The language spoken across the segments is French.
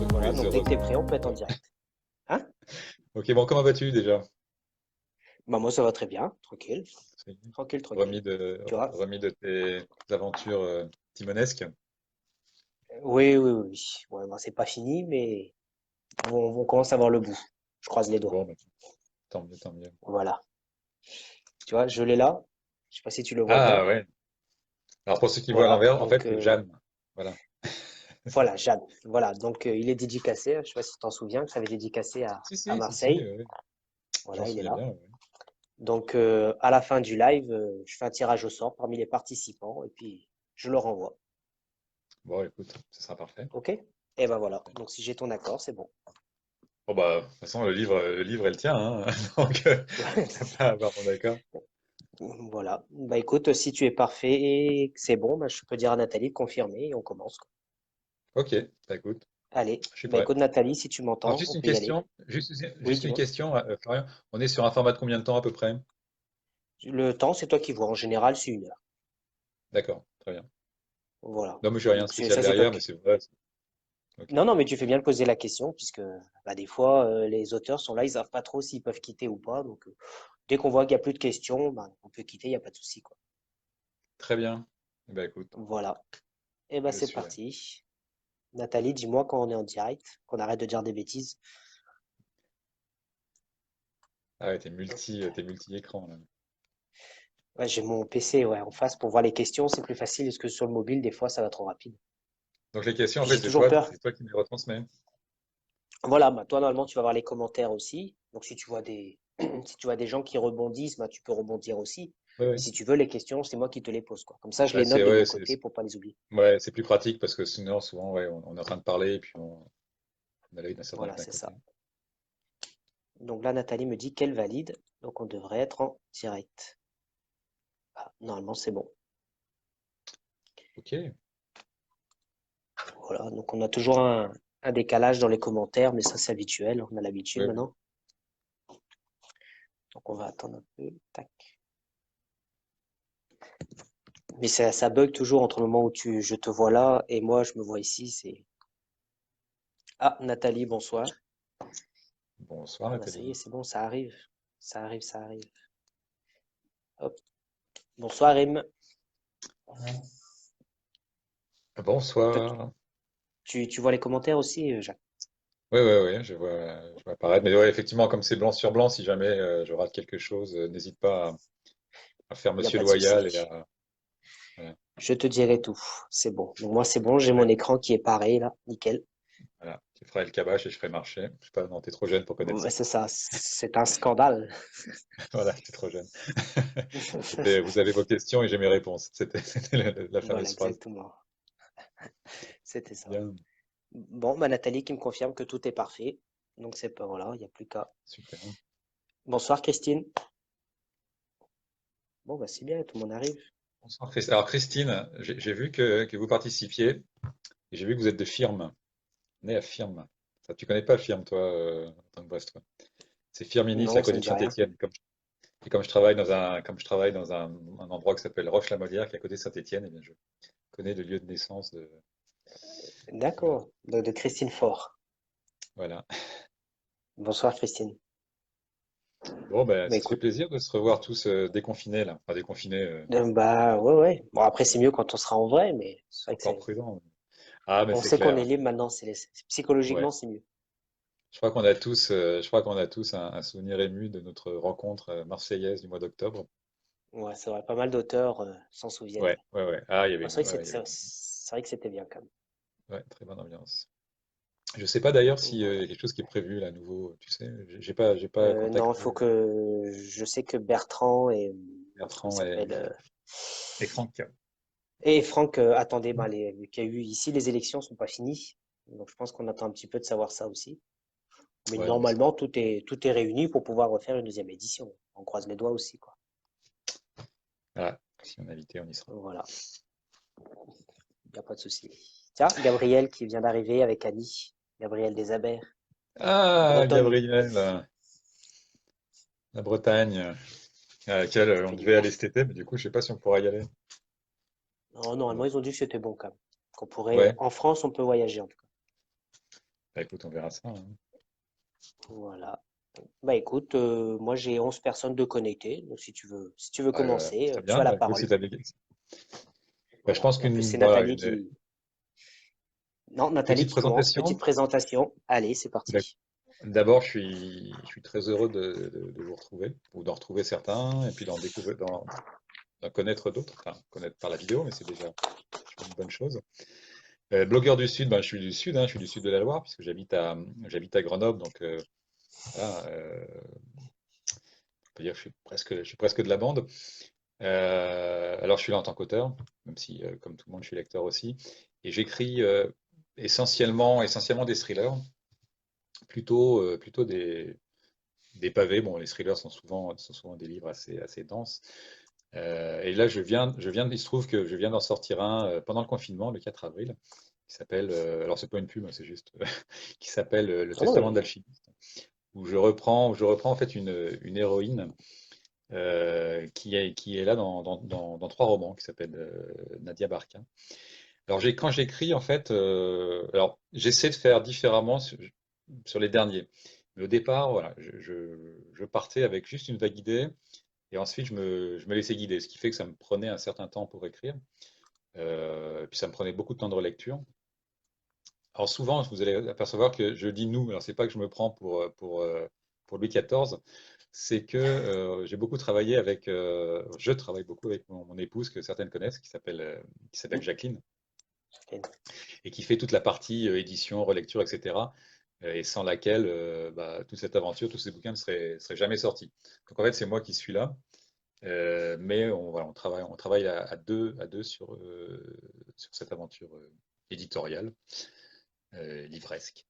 Voilà, Quiz, donc dès que tu es heureusement. prêt, on peut être en Ouais. direct. Hein? Ok, bon, comment vas-tu déjà? Bah moi ça va très bien, tranquille, C'est tranquille, tranquille. Remis de, Tu vois? remis de tes aventures timonesques? Oui, oui, oui, oui. Ouais, bah, c'est pas fini, mais on commence à voir le bout. Je croise les doigts. Bon, bah, tant mieux, tant mieux. Voilà. Tu vois, je l'ai là. Je sais pas si tu le vois bien. Ah ouais. Alors pour ceux qui voient à Voilà. l'envers, en fait, Donc c'est Jeanne. Voilà. voilà, Jeanne. Voilà. Donc il est dédicacé. Je sais pas si tu t'en souviens, que ça avait dédicacé Si, à si, si, si, Marseille. j'en Voilà, il est souviens là. bien. Ouais. Donc à la fin du live, je fais un tirage au sort parmi les participants et puis je le renvoie. Bon, écoute, ce sera parfait. OK? Et ben voilà. Donc si j'ai ton accord, c'est bon. Bon, bah, de toute façon, le livre est le tien, hein. Donc, t'as pas à avoir mon accord. Voilà. Bah écoute, si tu es parfait et que c'est bon, bah, je peux dire à Nathalie de confirmer et on commence, quoi. Ok, bah écoute, Allez. je suis Bah prêt. écoute, Nathalie, si tu Alors, m'entends, juste on une peut y aller. question, juste, Oui, juste une dis-moi. question, Florian. On est sur un format de combien de temps à peu près? Le temps, c'est toi qui vois. En général, c'est 1 heure. D'accord, très bien. Voilà. Non, mais j'ai rien de Ça, spécial c'est toi derrière, mais c'est vrai. Ok. Non, non, mais tu fais bien de poser la question, puisque bah, des fois, les auteurs sont là, ils savent pas trop s'ils peuvent quitter ou pas. Donc, dès qu'on voit qu'il n'y a plus de questions, bah, on peut quitter, il n'y a pas de souci, quoi. Très bien. Eh ben, écoute, Voilà. Et ben je c'est suis là. parti. Nathalie, dis-moi quand on est en direct, qu'on arrête de dire des bêtises. Ah ouais, t'es multi-écran là. Ouais, j'ai mon PC ouais, en face pour voir les questions, c'est plus facile, parce que sur le mobile, des fois, ça va trop rapide. Donc les questions, en Puis fait, j'ai toujours peur. c'est toi qui me les retransmets. Voilà, bah, toi, normalement, tu vas voir les commentaires aussi. Donc, si tu vois si tu vois des gens qui rebondissent, bah, tu peux rebondir aussi. Oui, Et oui. si tu veux, les questions, c'est moi qui te les pose, quoi. Comme ça, je Bah, les note c'est de mon ouais, côté pour pas les oublier. c'est plus pratique parce que sinon, souvent, ouais, on est en train de parler et puis on a l'œil d'un certain Voilà, d'un c'est côté. ça. Donc là, Nathalie me dit qu'elle valide. Donc, on devrait être en direct. Ah, normalement, c'est bon. Ok. Voilà, donc on a toujours un décalage dans les commentaires, mais ça, c'est habituel. On a l'habitude Oui, oui. maintenant. Donc, on va attendre un peu. Tac. Mais ça bug toujours entre le moment où je te vois là et moi, je me vois ici. Ah, Nathalie, bonsoir. Bonsoir Ah, bah ça y est, Nathalie. c'est bon, ça arrive. Ça arrive, ça arrive. Hop. Bonsoir, Im. Toi, Bonsoir. tu vois les commentaires aussi, Jacques? Oui, oui, oui, je vois apparaître. Mais ouais, effectivement, comme c'est blanc sur blanc, si jamais je rate quelque chose, n'hésite pas à faire Il n'y a Monsieur pas de Loyal et souci. à. Voilà. Je te dirai tout. C'est bon. Donc, moi, c'est bon. J'ai mon Ouais, écran qui est paré, là. Nickel. voilà. Tu feras le cabache et je ferai marcher. Je sais pas, non, t'es trop jeune pour connaître Bon, bah, ça. c'est ça. C'est un scandale. Voilà, t'es trop jeune. Vous avez vos questions et j'ai mes réponses. C'était la Voilà, fameuse phrase. exactement. C'était ça. Bien, Bon, bah, Nathalie qui me confirme que tout est parfait. Donc, c'est pas, voilà, il n'y a plus qu'à. super. Bonsoir, Christine. Bon, bah, c'est bien, tout le monde arrive. Bonsoir, Alors Christine, j'ai vu que vous participiez et j'ai vu que vous êtes de Firme, né à Firme. Ça, tu connais pas Firme, toi, en tant que Brestois. C'est Firminy, c'est à Non, ça côté me de dit rien. Saint-Étienne. Comme je travaille dans un endroit qui s'appelle Roche-la-Molière, qui est à côté de Saint-Étienne, et bien je connais le lieu de naissance de. Voilà. D'accord. De Christine Faure. Voilà. Bonsoir, Christine. Bon, ben, Bah, ça fait écoute, plaisir de se revoir tous déconfinés là. Enfin, déconfinés, bah, ouais, ouais. Bon, après, c'est mieux quand on sera en vrai, mais c'est vrai que encore prudents. Ah, mais on c'est sait qu'on est clair. libre maintenant. Ouais. Psychologiquement, c'est mieux. Je crois qu'on a tous un souvenir ému de notre rencontre marseillaise du mois d'octobre. Ouais, c'est vrai. Pas mal d'auteurs s'en souviennent. Ouais, Ouais. ouais, ouais. Ah, Ouais, c'est vrai que il y avait c'est vrai que c'était bien quand même. ouais, très bonne ambiance. Je sais pas d'ailleurs s'il y Voilà. a quelque chose qui est prévu là, nouveau, tu sais. J'ai pas Non, il contacté faut que. Je sais que Bertrand et. Comment il Bertrand s'appelle et Franck. et Franck, attendez, bah, vu qu'il y a eu ici, les élections sont pas finies. Donc je pense qu'on attend un petit peu de savoir ça aussi. Mais Ouais, non, mais c'est normalement, tout est réuni pour pouvoir refaire une deuxième édition. On croise les doigts aussi, quoi. voilà. Si on est invité, on y sera. Voilà. y a pas de souci. Tiens, Gabriel qui vient d'arriver avec Annie. Gabriel Desabert, Ah, Bretonne. Gabriel, la Bretagne, à laquelle Ça on fait du devait bien. aller cet été, mais du coup, je sais pas si on pourra y aller. Non, normalement, Bon. ils ont dit que c'était bon quand même. Qu'on pourrait, Ouais, en France, on peut voyager en tout cas. bah, écoute, on verra ça, hein. Voilà. Bah écoute, moi j'ai 11 personnes de connectées, donc si tu veux commencer, Très tu bien. as la Bah, écoute, parole. si t'as des questions. Bah, je Voilà. pense Et en plus, c'est voilà, Nathalie qui. Non, une Nathalie petite qui commence. présentation. Petite présentation. Allez, c'est Bah, parti. d'abord, je suis très heureux de vous retrouver, ou d'en retrouver certains, et puis d'en découvrir, d'en connaître d'autres. Enfin, connaître par la vidéo, mais c'est déjà une bonne chose. Blogueur du Sud, ben, je suis du Sud, hein, je suis du Sud de la Loire, puisque j'habite à Grenoble, donc voilà, on peut dire que je suis presque de la bande. Alors, je suis là en tant qu'auteur, même si, comme tout le monde, je suis lecteur aussi, et j'écris essentiellement des thrillers, plutôt des pavés. Bon, les thrillers sont souvent des livres assez denses. Et là, il se trouve que je viens d'en sortir un pendant le confinement, le 4 avril, qui s'appelle, alors c'est pas une pub, hein, c'est juste, qui s'appelle Le Ah non, Testament mais d'Alchimiste, où je reprends en fait une héroïne qui est là dans trois romans, qui s'appelle Nadia Barkin. Alors quand j'écris, en fait, alors j'essaie de faire différemment sur les derniers. Mais au départ, voilà, je partais avec juste une vague idée, et ensuite je me laissais guider, ce qui fait que ça me prenait un certain temps pour écrire, puis ça me prenait beaucoup de temps de relecture. Alors souvent, vous allez apercevoir que je dis nous. Alors c'est pas que je me prends pour Louis XIV, c'est que je travaille beaucoup avec mon épouse que certaines connaissent, qui s'appelle Jacqueline, et qui fait toute la partie édition, relecture, etc. Et sans laquelle bah, toute cette aventure, tous ces bouquins ne seraient jamais sortis. Donc en fait, c'est moi qui suis là, mais voilà, on travaille à deux sur cette aventure éditoriale, livresque.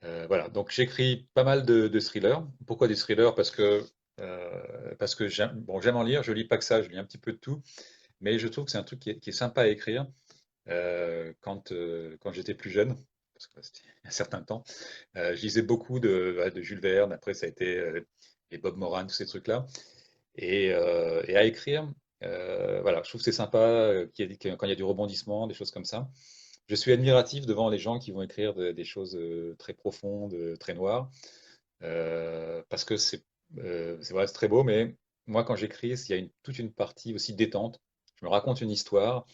Voilà, donc j'écris pas mal de thrillers. Pourquoi des thrillers? Parce que j'aime en lire, je lis pas que ça, je lis un petit peu de tout, mais je trouve que c'est un truc qui est sympa à écrire quand j'étais plus jeune, parce que c'était il y a un certain temps. Je lisais beaucoup de Jules Verne, après ça a été les Bob Moran, tous ces trucs-là. Et à écrire, voilà, je trouve que c'est sympa quand il y a du rebondissement, des choses comme ça. Je suis admiratif devant les gens qui vont écrire des choses très profondes, très noires, parce que c'est vrai, c'est très beau, mais moi, quand j'écris, il y a toute une partie aussi détente. Je me raconte une histoire,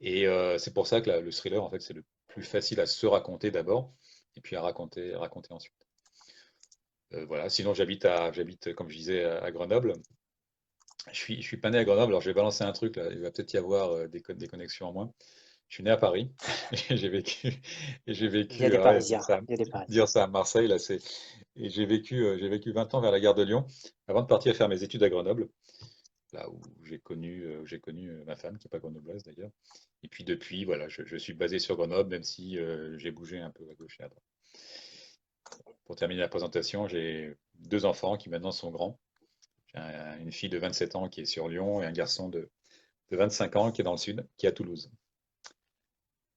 et c'est pour ça que le thriller, en fait, c'est le plus facile à se raconter d'abord, et puis à raconter ensuite. Voilà. Sinon, j'habite, comme je disais, à Grenoble. Je suis pas né à Grenoble, alors je vais balancer un truc là. Il va peut-être y avoir des connexions en moins. Je suis né à Paris et j'ai il y a vécu, des ouais, Parisiens. Il y a des Parisiens. dire ça à Marseille là, et j'ai vécu 20 ans vers la gare de Lyon avant de partir faire mes études à Grenoble, là où j'ai connu ma femme qui est pas grenobloise d'ailleurs. Et puis depuis, voilà, je suis basé sur Grenoble, même si j'ai bougé un peu à gauche et à droite. Pour terminer la présentation, j'ai deux enfants qui maintenant sont grands. J'ai une fille de 27 ans qui est sur Lyon et un garçon de 25 ans qui est dans le sud, qui est à Toulouse.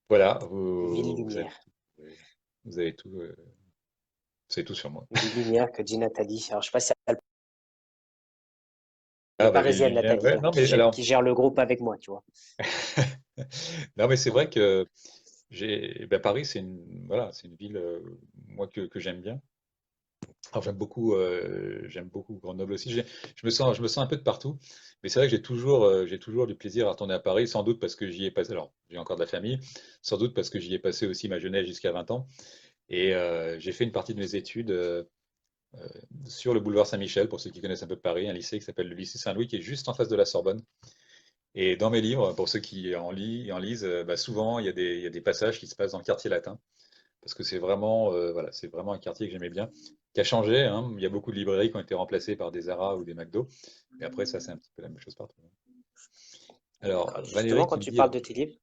Voilà, Ville vous avez lumière. tout, vous avez tout, vous savez tout sur moi. Ville lumière que dit Nathalie. Alors je sais pas si elle est Ah bah Ville parisienne, Lumière, Nathalie, ouais, hein, non qui mais gère, alors, qui gère le groupe avec moi, tu vois. non mais c'est vrai que bah, Paris voilà, c'est une ville moi que j'aime bien. Alors j'aime beaucoup Grenoble aussi. Je me sens un peu de partout, mais c'est vrai que j'ai toujours du plaisir à retourner à Paris, sans doute parce que j'y ai passé. Alors j'ai encore de la famille, sans doute parce que j'y ai passé aussi ma jeunesse jusqu'à 20 ans. Et j'ai fait une partie de mes études euh, sur le boulevard Saint-Michel, pour ceux qui connaissent un peu Paris, un lycée qui s'appelle le lycée Saint-Louis, qui est juste en face de la Sorbonne. Et dans mes livres, pour ceux qui en lisent, bah, souvent il y a des passages qui se passent dans le quartier latin, parce que voilà, c'est vraiment un quartier que j'aimais bien, qui a changé, hein. Il y a beaucoup de librairies qui ont été remplacées par des Zara ou des McDo, mais après ça c'est un petit peu la même chose partout. Alors D'accord. Valérie Justement, quand qui me tu dit, parles de tes livres,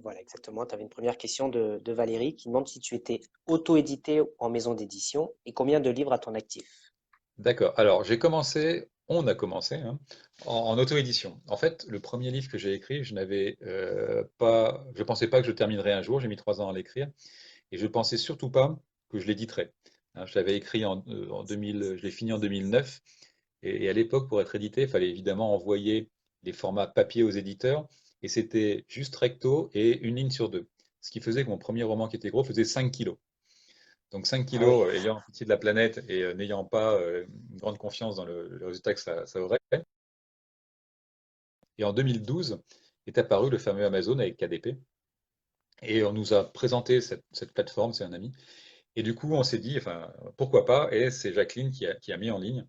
voilà, exactement, tu avais une première question de Valérie qui demande si tu étais auto-édité en maison d'édition et combien de livres à ton actif. d'accord. Alors j'ai commencé. on a commencé hein, en auto-édition. En fait, le premier livre que j'ai écrit, je n'avais pas, je pensais pas que je terminerais un jour. J'ai mis 3 ans à l'écrire et je pensais surtout pas que je l'éditerais. Hein, je l'avais écrit en 2000, je l'ai fini en 2009 et à l'époque, pour être édité, il fallait évidemment envoyer les formats papier aux éditeurs et c'était juste recto et une ligne sur deux. Ce qui faisait que mon premier roman qui était gros faisait 5 kilos. Donc 5 Ah oui. kilos, ayant pitié de la planète et n'ayant pas une grande confiance dans le résultat que ça aurait. Et en 2012 est apparu le fameux Amazon avec KDP. Et on nous a présenté cette plateforme, c'est un ami. Et du coup, on s'est dit, enfin, pourquoi pas? Et c'est Jacqueline qui a mis en ligne.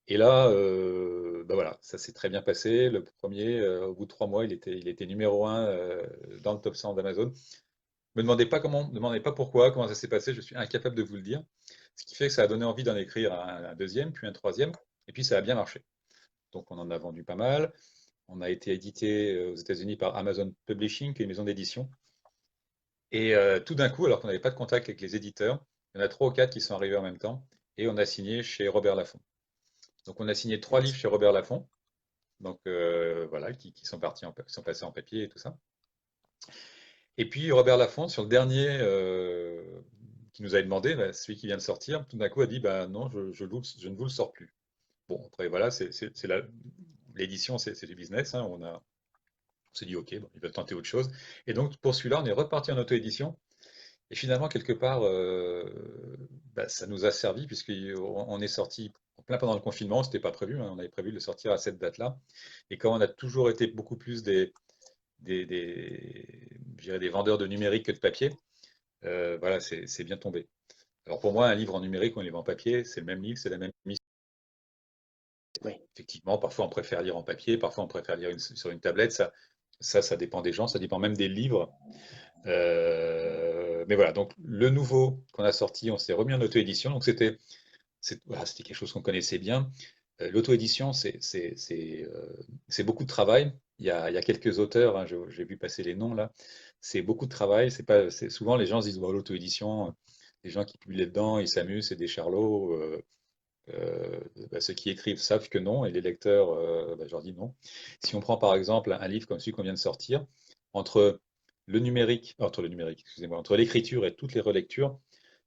Et là, bah voilà, ça s'est très bien passé. Le premier, au bout de 3 mois, il était numéro un dans le top 100 d'Amazon. Me demandez pas comment, me demandez pas pourquoi, comment ça s'est passé, je suis incapable de vous le dire. Ce qui fait que ça a donné envie d'en écrire un deuxième, puis un troisième, et puis ça a bien marché. Donc on en a vendu pas mal. On a été édité aux États-Unis par Amazon Publishing, qui est une maison d'édition. Et tout d'un coup, alors qu'on n'avait pas de contact avec les éditeurs, il y en a 3 ou 4 qui sont arrivés en même temps, et on a signé chez Robert Laffont. Donc on a signé 3 livres chez Robert Laffont, donc voilà, qui sont partis, qui sont passés en papier et tout ça. Et puis Robert Laffont, sur le dernier qui nous avait demandé, bah, celui qui vient de sortir, tout d'un coup a dit bah non, je ne vous le sors plus. Bon, après voilà, l'édition, c'est du business. Hein, on s'est dit ok, bon, ils veulent tenter autre chose. Et donc pour celui-là, on est reparti en auto-édition. Et finalement, quelque part, bah, ça nous a servi puisqu'on est sorti en plein pendant le confinement, c'était pas prévu, hein, on avait prévu de le sortir à cette date-là. Et quand on a toujours été beaucoup plus je dirais des vendeurs de numérique que de papier, voilà, c'est bien tombé. Alors pour moi, un livre en numérique ou un livre en papier, c'est le même livre, c'est la même mission. Oui. Effectivement, parfois on préfère lire en papier, parfois on préfère lire sur une tablette. Ça dépend des gens, ça dépend même des livres. Mais voilà, donc le nouveau qu'on a sorti, on s'est remis en auto-édition. Donc voilà, c'était quelque chose qu'on connaissait bien. L'auto-édition, c'est beaucoup de travail. Il y a quelques auteurs, hein, j'ai vu passer les noms là. C'est beaucoup de travail. Souvent les gens se disent bon, l'auto-édition, les gens qui publient là-dedans, ils s'amusent, c'est des charlots. Euh, bah, ceux qui écrivent savent que non, et les lecteurs, bah, je leur dis non. Si on prend par exemple un livre comme celui qu'on vient de sortir, entre excusez-moi, entre l'écriture et toutes les relectures,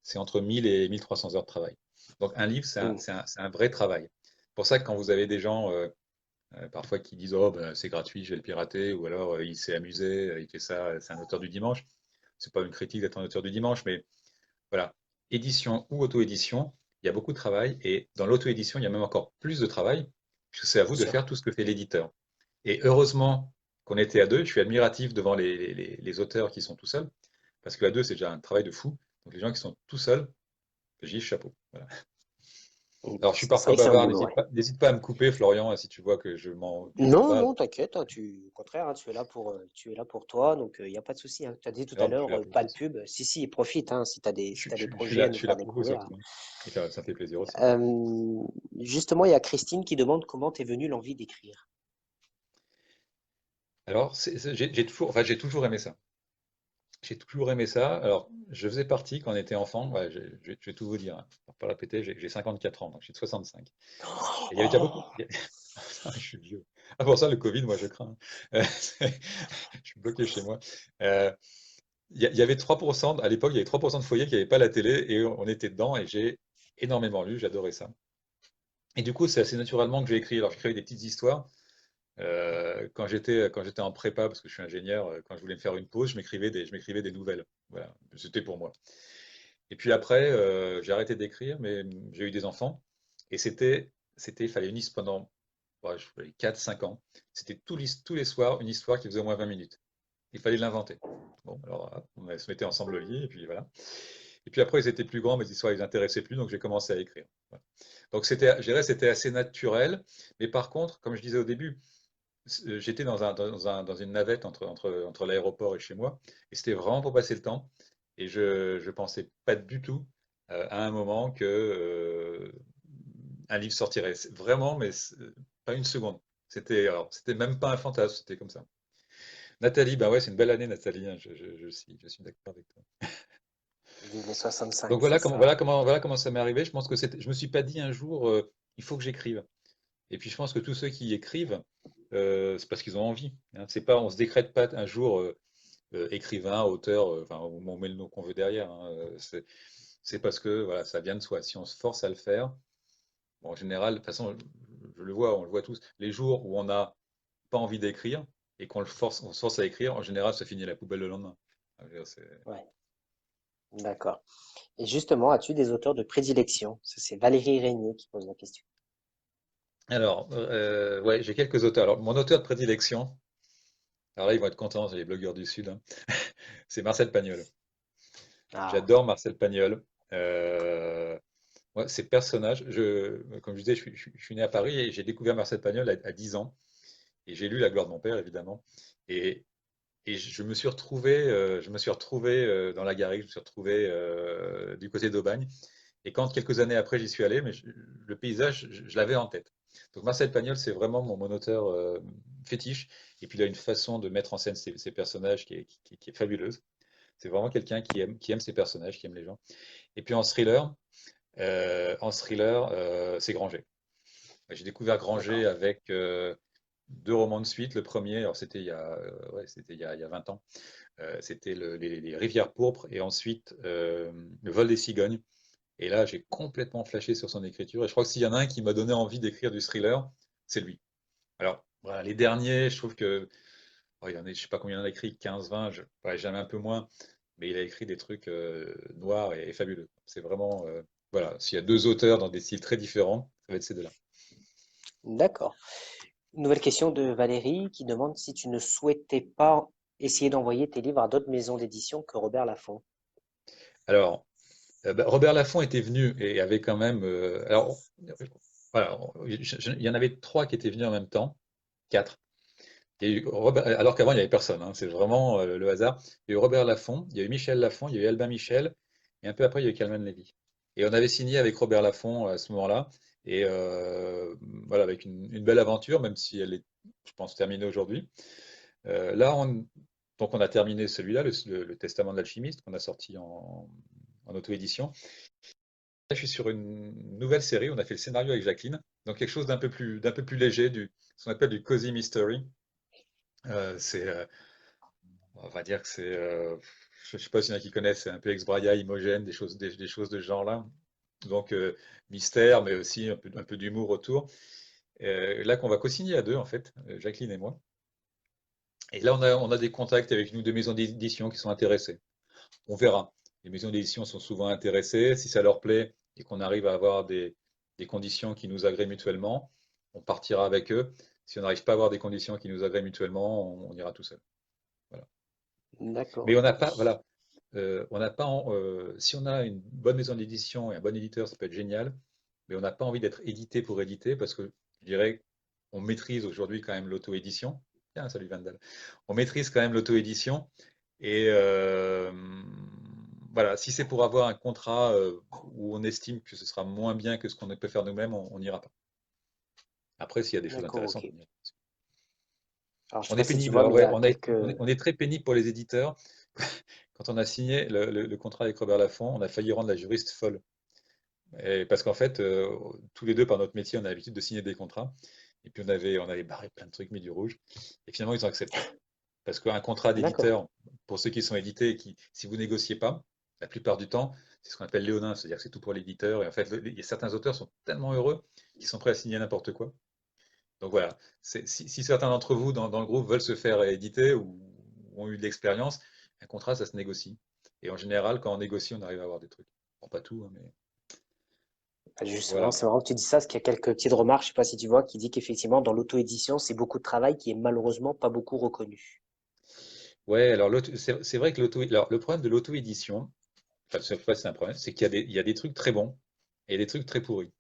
c'est entre 1000 et 1300 heures de travail. Donc un livre, Mm. c'est un vrai travail. C'est pour ça que quand vous avez des gens parfois qui disent oh ben, c'est gratuit, je vais le pirater, ou alors il s'est amusé, il fait ça, c'est un auteur du dimanche. C'est pas une critique d'être un auteur du dimanche, mais voilà, édition ou auto-édition, il y a beaucoup de travail et dans l'auto-édition, il y a même encore plus de travail puisque c'est à Bien vous de sûr. faire tout ce que fait l'éditeur. Et heureusement qu'on était à deux, je suis admiratif devant les auteurs qui sont tout seuls parce qu'à deux, c'est déjà un travail de fou. Donc les gens qui sont tout seuls, j'ai chapeau. Voilà. Mm. Alors je suis C'est parfois vrai que c'est un bavard, boulot, ouais. n'hésite pas à me couper, Florian, si tu vois que je m'en Non, bats. non, t'inquiète, hein, au contraire, hein, tu es là pour toi, donc il n'y a pas de souci. Hein. Tu as dit tout à Non, mais je suis l'heure, là pour pas vous de aussi. pub. Si, si, profite, hein, si tu as si t'as des projets à Je nous suis faire là pour vous découvrir. surtout. Hein. Et ça fait plaisir aussi. Justement, il y a Christine qui demande comment t'es venue l'envie d'écrire. Alors, enfin, j'ai toujours aimé ça. J'ai toujours aimé ça. Alors, je faisais partie quand on était enfant. Ouais, je vais tout vous dire. Hein. Pour pas répéter, j'ai 54 ans, donc je suis de 65. Et il y avait déjà beaucoup. Oh, Je suis vieux. Ah, pour ça, le Covid, moi, je crains. Je suis bloqué chez moi. Euh, il y avait 3%, à l'époque, il y avait 3% de foyers qui n'avaient pas la télé et on était dedans et j'ai énormément lu, j'adorais ça. Et du coup, c'est assez naturellement que j'ai écrit. Alors, j'écrivais des petites histoires. Quand j'étais en prépa, parce que je suis ingénieur, quand je voulais me faire une pause, je m'écrivais des nouvelles. Voilà, c'était pour moi. Et puis après, j'ai arrêté d'écrire, mais j'ai eu des enfants. Et il fallait une histoire pendant ouais, 4-5 ans. C'était tous les soirs une histoire qui faisait au moins 20 minutes. Il fallait l'inventer. Bon, alors hop, on se mettait ensemble le lit, et puis voilà. Et puis après, ils étaient plus grands, mes histoires ils intéressaient plus, donc j'ai commencé à écrire. Voilà. Donc je dirais, c'était assez naturel. Mais par contre, comme je disais au début, j'étais dans une navette entre l'aéroport et chez moi, et c'était vraiment pour passer le temps. Et je ne pensais pas du tout à un moment que un livre sortirait. Vraiment, mais pas une seconde. C'était même pas un fantasme, c'était comme ça. Nathalie, bah ouais, c'est une belle année, Nathalie. Hein, je suis d'accord avec toi. les Donc 65, c'est voilà comment, ça. voilà comment, voilà comment ça m'est arrivé. Je pense que je me suis pas dit un jour, il faut que j'écrive. Et puis je pense que tous ceux qui écrivent, c'est parce qu'ils ont envie, hein. C'est pas, on se décrète pas un jour écrivain, auteur, enfin, on met le nom qu'on veut derrière, hein. C'est parce que voilà, ça vient de soi. Si on se force à le faire, bon, en général, de toute façon, je le vois, on le voit tous. Les jours où on n'a pas envie d'écrire et on se force à écrire, en général, ça finit à la poubelle le lendemain. Je veux dire, Ouais, d'accord. Et justement, as-tu des auteurs de prédilection? Ça, c'est Valérie Régnier qui pose la question. Alors, ouais, j'ai quelques auteurs. Alors, mon auteur de prédilection, alors là, ils vont être contents, c'est les blogueurs du Sud, hein. C'est Marcel Pagnol. Ah, J'adore Marcel Pagnol. Moi, ces personnages, comme je disais, je suis né à Paris et j'ai découvert Marcel Pagnol à 10 ans. Et j'ai lu La gloire de mon père, évidemment. Et, et je me suis retrouvé dans la Garrigue, je me suis retrouvé du côté d'Aubagne. Et quand quelques années après j'y suis allé, le paysage, je l'avais en tête. Donc Marcel Pagnol, c'est vraiment mon auteur fétiche. Et puis il a une façon de mettre en scène ses personnages qui est fabuleuse. C'est vraiment quelqu'un qui aime ses personnages, qui aime les gens. Et puis en thriller, c'est Granger. J'ai découvert Granger d'accord. avec deux romans de suite. Le premier, alors c'était il y a 20 ans. C'était les Rivières pourpres et ensuite Le vol des cigognes. Et là, j'ai complètement flashé sur son écriture. Et je crois que s'il y en a un qui m'a donné envie d'écrire du thriller, c'est lui. Alors, voilà, les derniers, je trouve que, oh, je sais pas combien il en a écrit, 15, 20, ouais, jamais un peu moins, mais il a écrit des trucs noirs et fabuleux. C'est vraiment, voilà, s'il y a deux auteurs dans des styles très différents, ça va être ces deux-là. D'accord. Une nouvelle question de Valérie qui demande si tu ne souhaitais pas essayer d'envoyer tes livres à d'autres maisons d'édition que Robert Laffont. Alors, Robert Laffont était venu et avait quand même, alors, voilà, il y en avait trois qui étaient venus en même temps, quatre. Il y a eu alors qu'avant, il n'y avait personne, hein, c'est vraiment le hasard. Il y a eu Robert Laffont, il y a eu Michel Laffont, il y a eu Albin Michel, et un peu après, il y a eu Calman Levy. Et on avait signé avec Robert Laffont à ce moment-là, et voilà, avec une belle aventure, même si elle est, je pense, terminée aujourd'hui. Là, donc on a terminé celui-là, le Testament de l'alchimiste, qu'on a sorti en auto-édition. Là, je suis sur une nouvelle série, on a fait le scénario avec Jacqueline, donc quelque chose d'un peu plus léger, ce qu'on appelle du cozy mystery. C'est On va dire que je ne sais pas s'il y en a qui connaissent, c'est un peu Ex-Braya, Imogène, des choses de ce genre-là. Donc, mystère, mais aussi un peu d'humour autour. Là, qu'on va co-signer à deux, en fait, Jacqueline et moi. Et là, on a des contacts avec nous, deux maisons d'édition qui sont intéressées. On verra. Les maisons d'édition sont souvent intéressées. Si ça leur plaît et qu'on arrive à avoir des conditions qui nous agréent mutuellement, on partira avec eux. Si on n'arrive pas à avoir des conditions qui nous agréent mutuellement, on ira tout seul. Voilà. D'accord, Mais on n'a ok. pas, voilà, on n'a pas, si on a une bonne maison d'édition et un bon éditeur, ça peut être génial, mais on n'a pas envie d'être édité pour éditer parce que je dirais qu'on maîtrise aujourd'hui quand même l'auto-édition. Tiens, salut Vandal. On maîtrise quand même l'auto-édition et voilà, si c'est pour avoir un contrat où on estime que ce sera moins bien que ce qu'on peut faire nous-mêmes, on n'ira pas. Après, s'il y a des choses D'accord, intéressantes, ok. on ira. Alors, je sais On pas est si tu pénible, vois, hein, mais il y ouais, a quelques... on est très pénible pour les éditeurs. Quand on a signé le contrat avec Robert Laffont, on a failli rendre la juriste folle. Parce qu'en fait, tous les deux, par notre métier, on a l'habitude de signer des contrats. Et puis on avait barré plein de trucs, mis du rouge. Et finalement, ils ont accepté. Parce qu'un contrat D'accord, d'éditeur, pour ceux qui sont édités, si vous négociez pas, la plupart du temps, c'est ce qu'on appelle léonin, c'est-à-dire que c'est tout pour l'éditeur. Et en fait, certains auteurs sont tellement heureux qu'ils sont prêts à signer n'importe quoi. Donc voilà, si certains d'entre vous dans le groupe veulent se faire éditer ou ont eu de l'expérience, un contrat, ça se négocie. Et en général, quand on négocie, on arrive à avoir des trucs. Bon, pas tout, hein, mais bah, justement, voilà. c'est marrant que tu dis ça, parce qu'il y a quelques petites remarques, je sais pas si tu vois, qui dit qu'effectivement, dans l'auto-édition, c'est beaucoup de travail qui est malheureusement pas beaucoup reconnu. Ouais, alors c'est vrai que alors, le problème de l'auto-édition, enfin, cette fois c'est un problème, c'est il y a des trucs très bons et des trucs très pourris.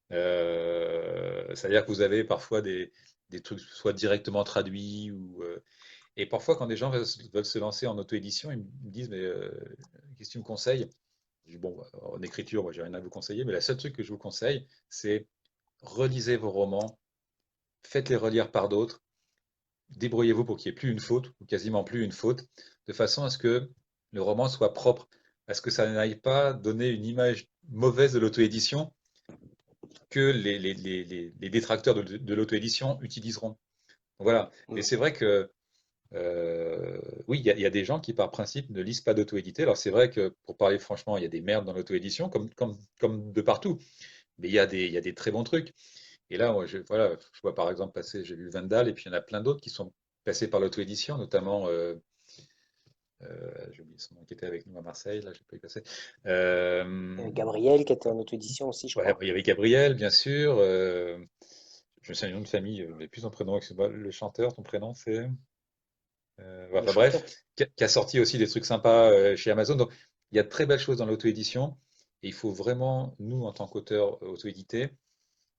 C'est-à-dire que vous avez parfois des trucs soit directement traduits et parfois quand des gens veulent se lancer en auto-édition, ils me disent mais qu'est-ce que tu me conseilles? Je dis, bon, en écriture, moi j'ai rien à vous conseiller, mais la seule truc que je vous conseille, c'est relisez vos romans, faites-les relire par d'autres, débrouillez-vous pour qu'il n'y ait plus une faute, ou quasiment plus une faute, de façon à ce que le roman soit propre, à ce que ça n'aille pas donner une image mauvaise de l'auto-édition que les détracteurs de l'auto-édition utiliseront. Donc voilà. Mais Mm. c'est vrai que oui, il y a des gens qui, par principe, ne lisent pas d'auto-édité. Alors c'est vrai que, pour parler franchement, il y a des merdes dans l'auto-édition, comme de partout. Mais il y a des très bons trucs. Et là, moi, voilà, je vois par exemple passer, j'ai vu Vandal, et puis il y en a plein d'autres qui sont passés par l'auto-édition, notamment, j'ai oublié son nom, qui était avec nous à Marseille, là, j'ai pas eu passé. Gabriel, qui était en auto-édition aussi, je Ouais, crois. il y avait Gabriel, bien sûr. Je me souviens du nom de famille, mais plus son prénom, excuse-moi, le chanteur, ton prénom, c'est. Le Enfin bref, chanteur. qui a sorti aussi des trucs sympas chez Amazon. Donc, il y a de très belles choses dans l'auto-édition. Et il faut vraiment, nous, en tant qu'auteurs auto-édités,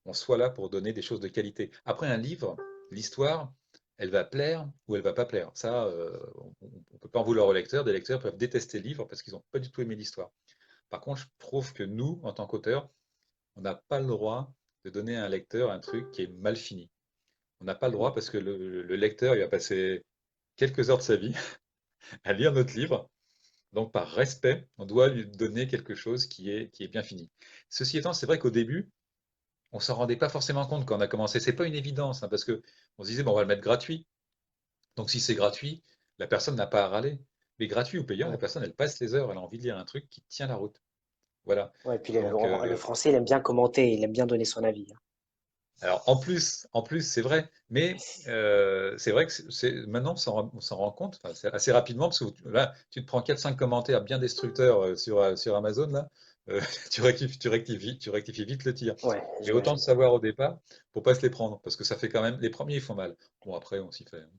on soit là pour donner des choses de qualité. Après, un livre, l'histoire, elle va plaire ou elle va pas plaire. Ça, on ne peut pas en vouloir aux lecteurs. Des lecteurs peuvent détester le livre parce qu'ils n'ont pas du tout aimé l'histoire. Par contre, je trouve que nous, en tant qu'auteurs, on n'a pas le droit de donner à un lecteur un truc qui est mal fini. On n'a pas le droit Mm. parce que le lecteur, il va passer quelques heures de sa vie à lire notre livre. Donc, par respect, on doit lui donner quelque chose qui est bien fini. Ceci étant, c'est vrai qu'au début, on s'en rendait pas forcément compte quand on a commencé. C'est pas une évidence, hein, parce que on se disait, bon, on va le mettre gratuit. Donc, si c'est gratuit, la personne n'a pas à râler. Mais gratuit ou payant, la Mm. personne, elle passe les heures, elle a envie de lire un truc qui tient la route. Voilà. Ouais, et puis Donc, le français, il aime bien commenter, il aime bien donner son avis, hein. alors en plus, c'est vrai, mais c'est vrai que maintenant on s'en rend compte, enfin, c'est assez rapidement, parce que là, tu te prends 4-5 commentaires bien destructeurs sur Amazon, là, tu rectifies vite le tir. Ouais, Mais autant le j'imagine. savoir au départ pour pas se les prendre, parce que ça fait quand même, les premiers ils font mal. Bon, après, on s'y fait, hein.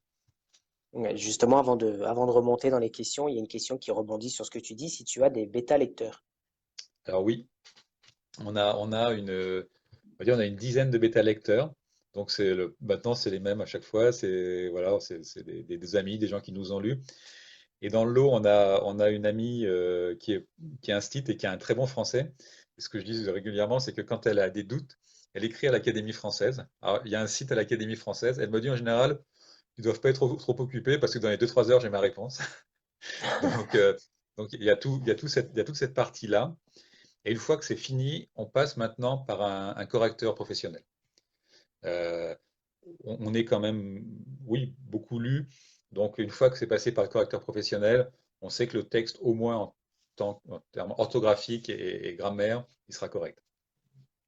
Ouais, justement, avant de remonter dans les questions, il y a une question qui rebondit sur ce que tu dis, si tu as des bêta lecteurs. Alors oui, on va dire, on a une dizaine de bêta lecteurs. Donc maintenant c'est les mêmes à chaque fois. C'est voilà, c'est des amis, des gens qui nous ont lus. Et dans le lot, on a une amie qui est instite et qui a un très bon français. Et ce que je dis régulièrement, c'est que quand elle a des doutes, elle écrit à l'Académie française. Alors, il y a un site à l'Académie française. Elle me dit en général, ils ne doivent pas être trop occupés parce que dans les 2-3 heures, j'ai ma réponse. Donc, donc il y a toute cette partie-là. Et une fois que c'est fini, on passe maintenant par un correcteur professionnel. Euh, on est quand même, oui, beaucoup lu. Donc, une fois que c'est passé par le correcteur professionnel, on sait que le texte, au moins en termes orthographiques et grammaire, il sera correct.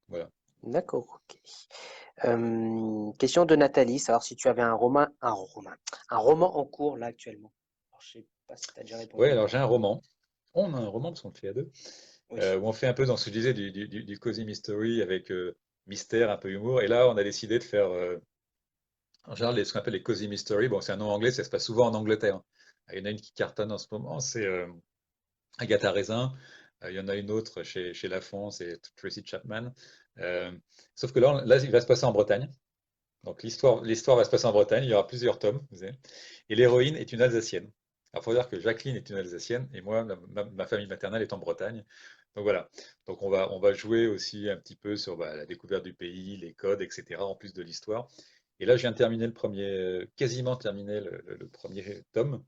Voilà. D'accord, ok. Question de Nathalie, savoir si tu avais un roman en cours là actuellement. Alors, je sais pas si tu as déjà Oui, répondu ou alors pas. j'ai un roman. On a un roman parce qu'on le fait à deux, Oui. où on fait un peu dans ce que je disais du cozy mystery avec mystère, un peu humour. Et là, on a décidé de faire, en général, ce qu'on appelle les cozy mystery. Bon, c'est un nom anglais, ça se passe souvent en Angleterre. Il y en a une qui cartonne en ce moment, c'est Agatha Raisin. Il y en a une autre chez Lafon, c'est Tracy Chapman. Euh, Sauf que là, il va se passer en Bretagne. Donc l'histoire va se passer en Bretagne. Il y aura plusieurs tomes, vous savez. Et l'héroïne est une Alsacienne. Alors, il faut dire que Jacqueline est une Alsacienne et moi, ma famille maternelle est en Bretagne. Donc voilà. Donc on va jouer aussi un petit peu sur la découverte du pays, les codes, etc. En plus de l'histoire. Et là, je viens de terminer quasiment terminer le premier tome.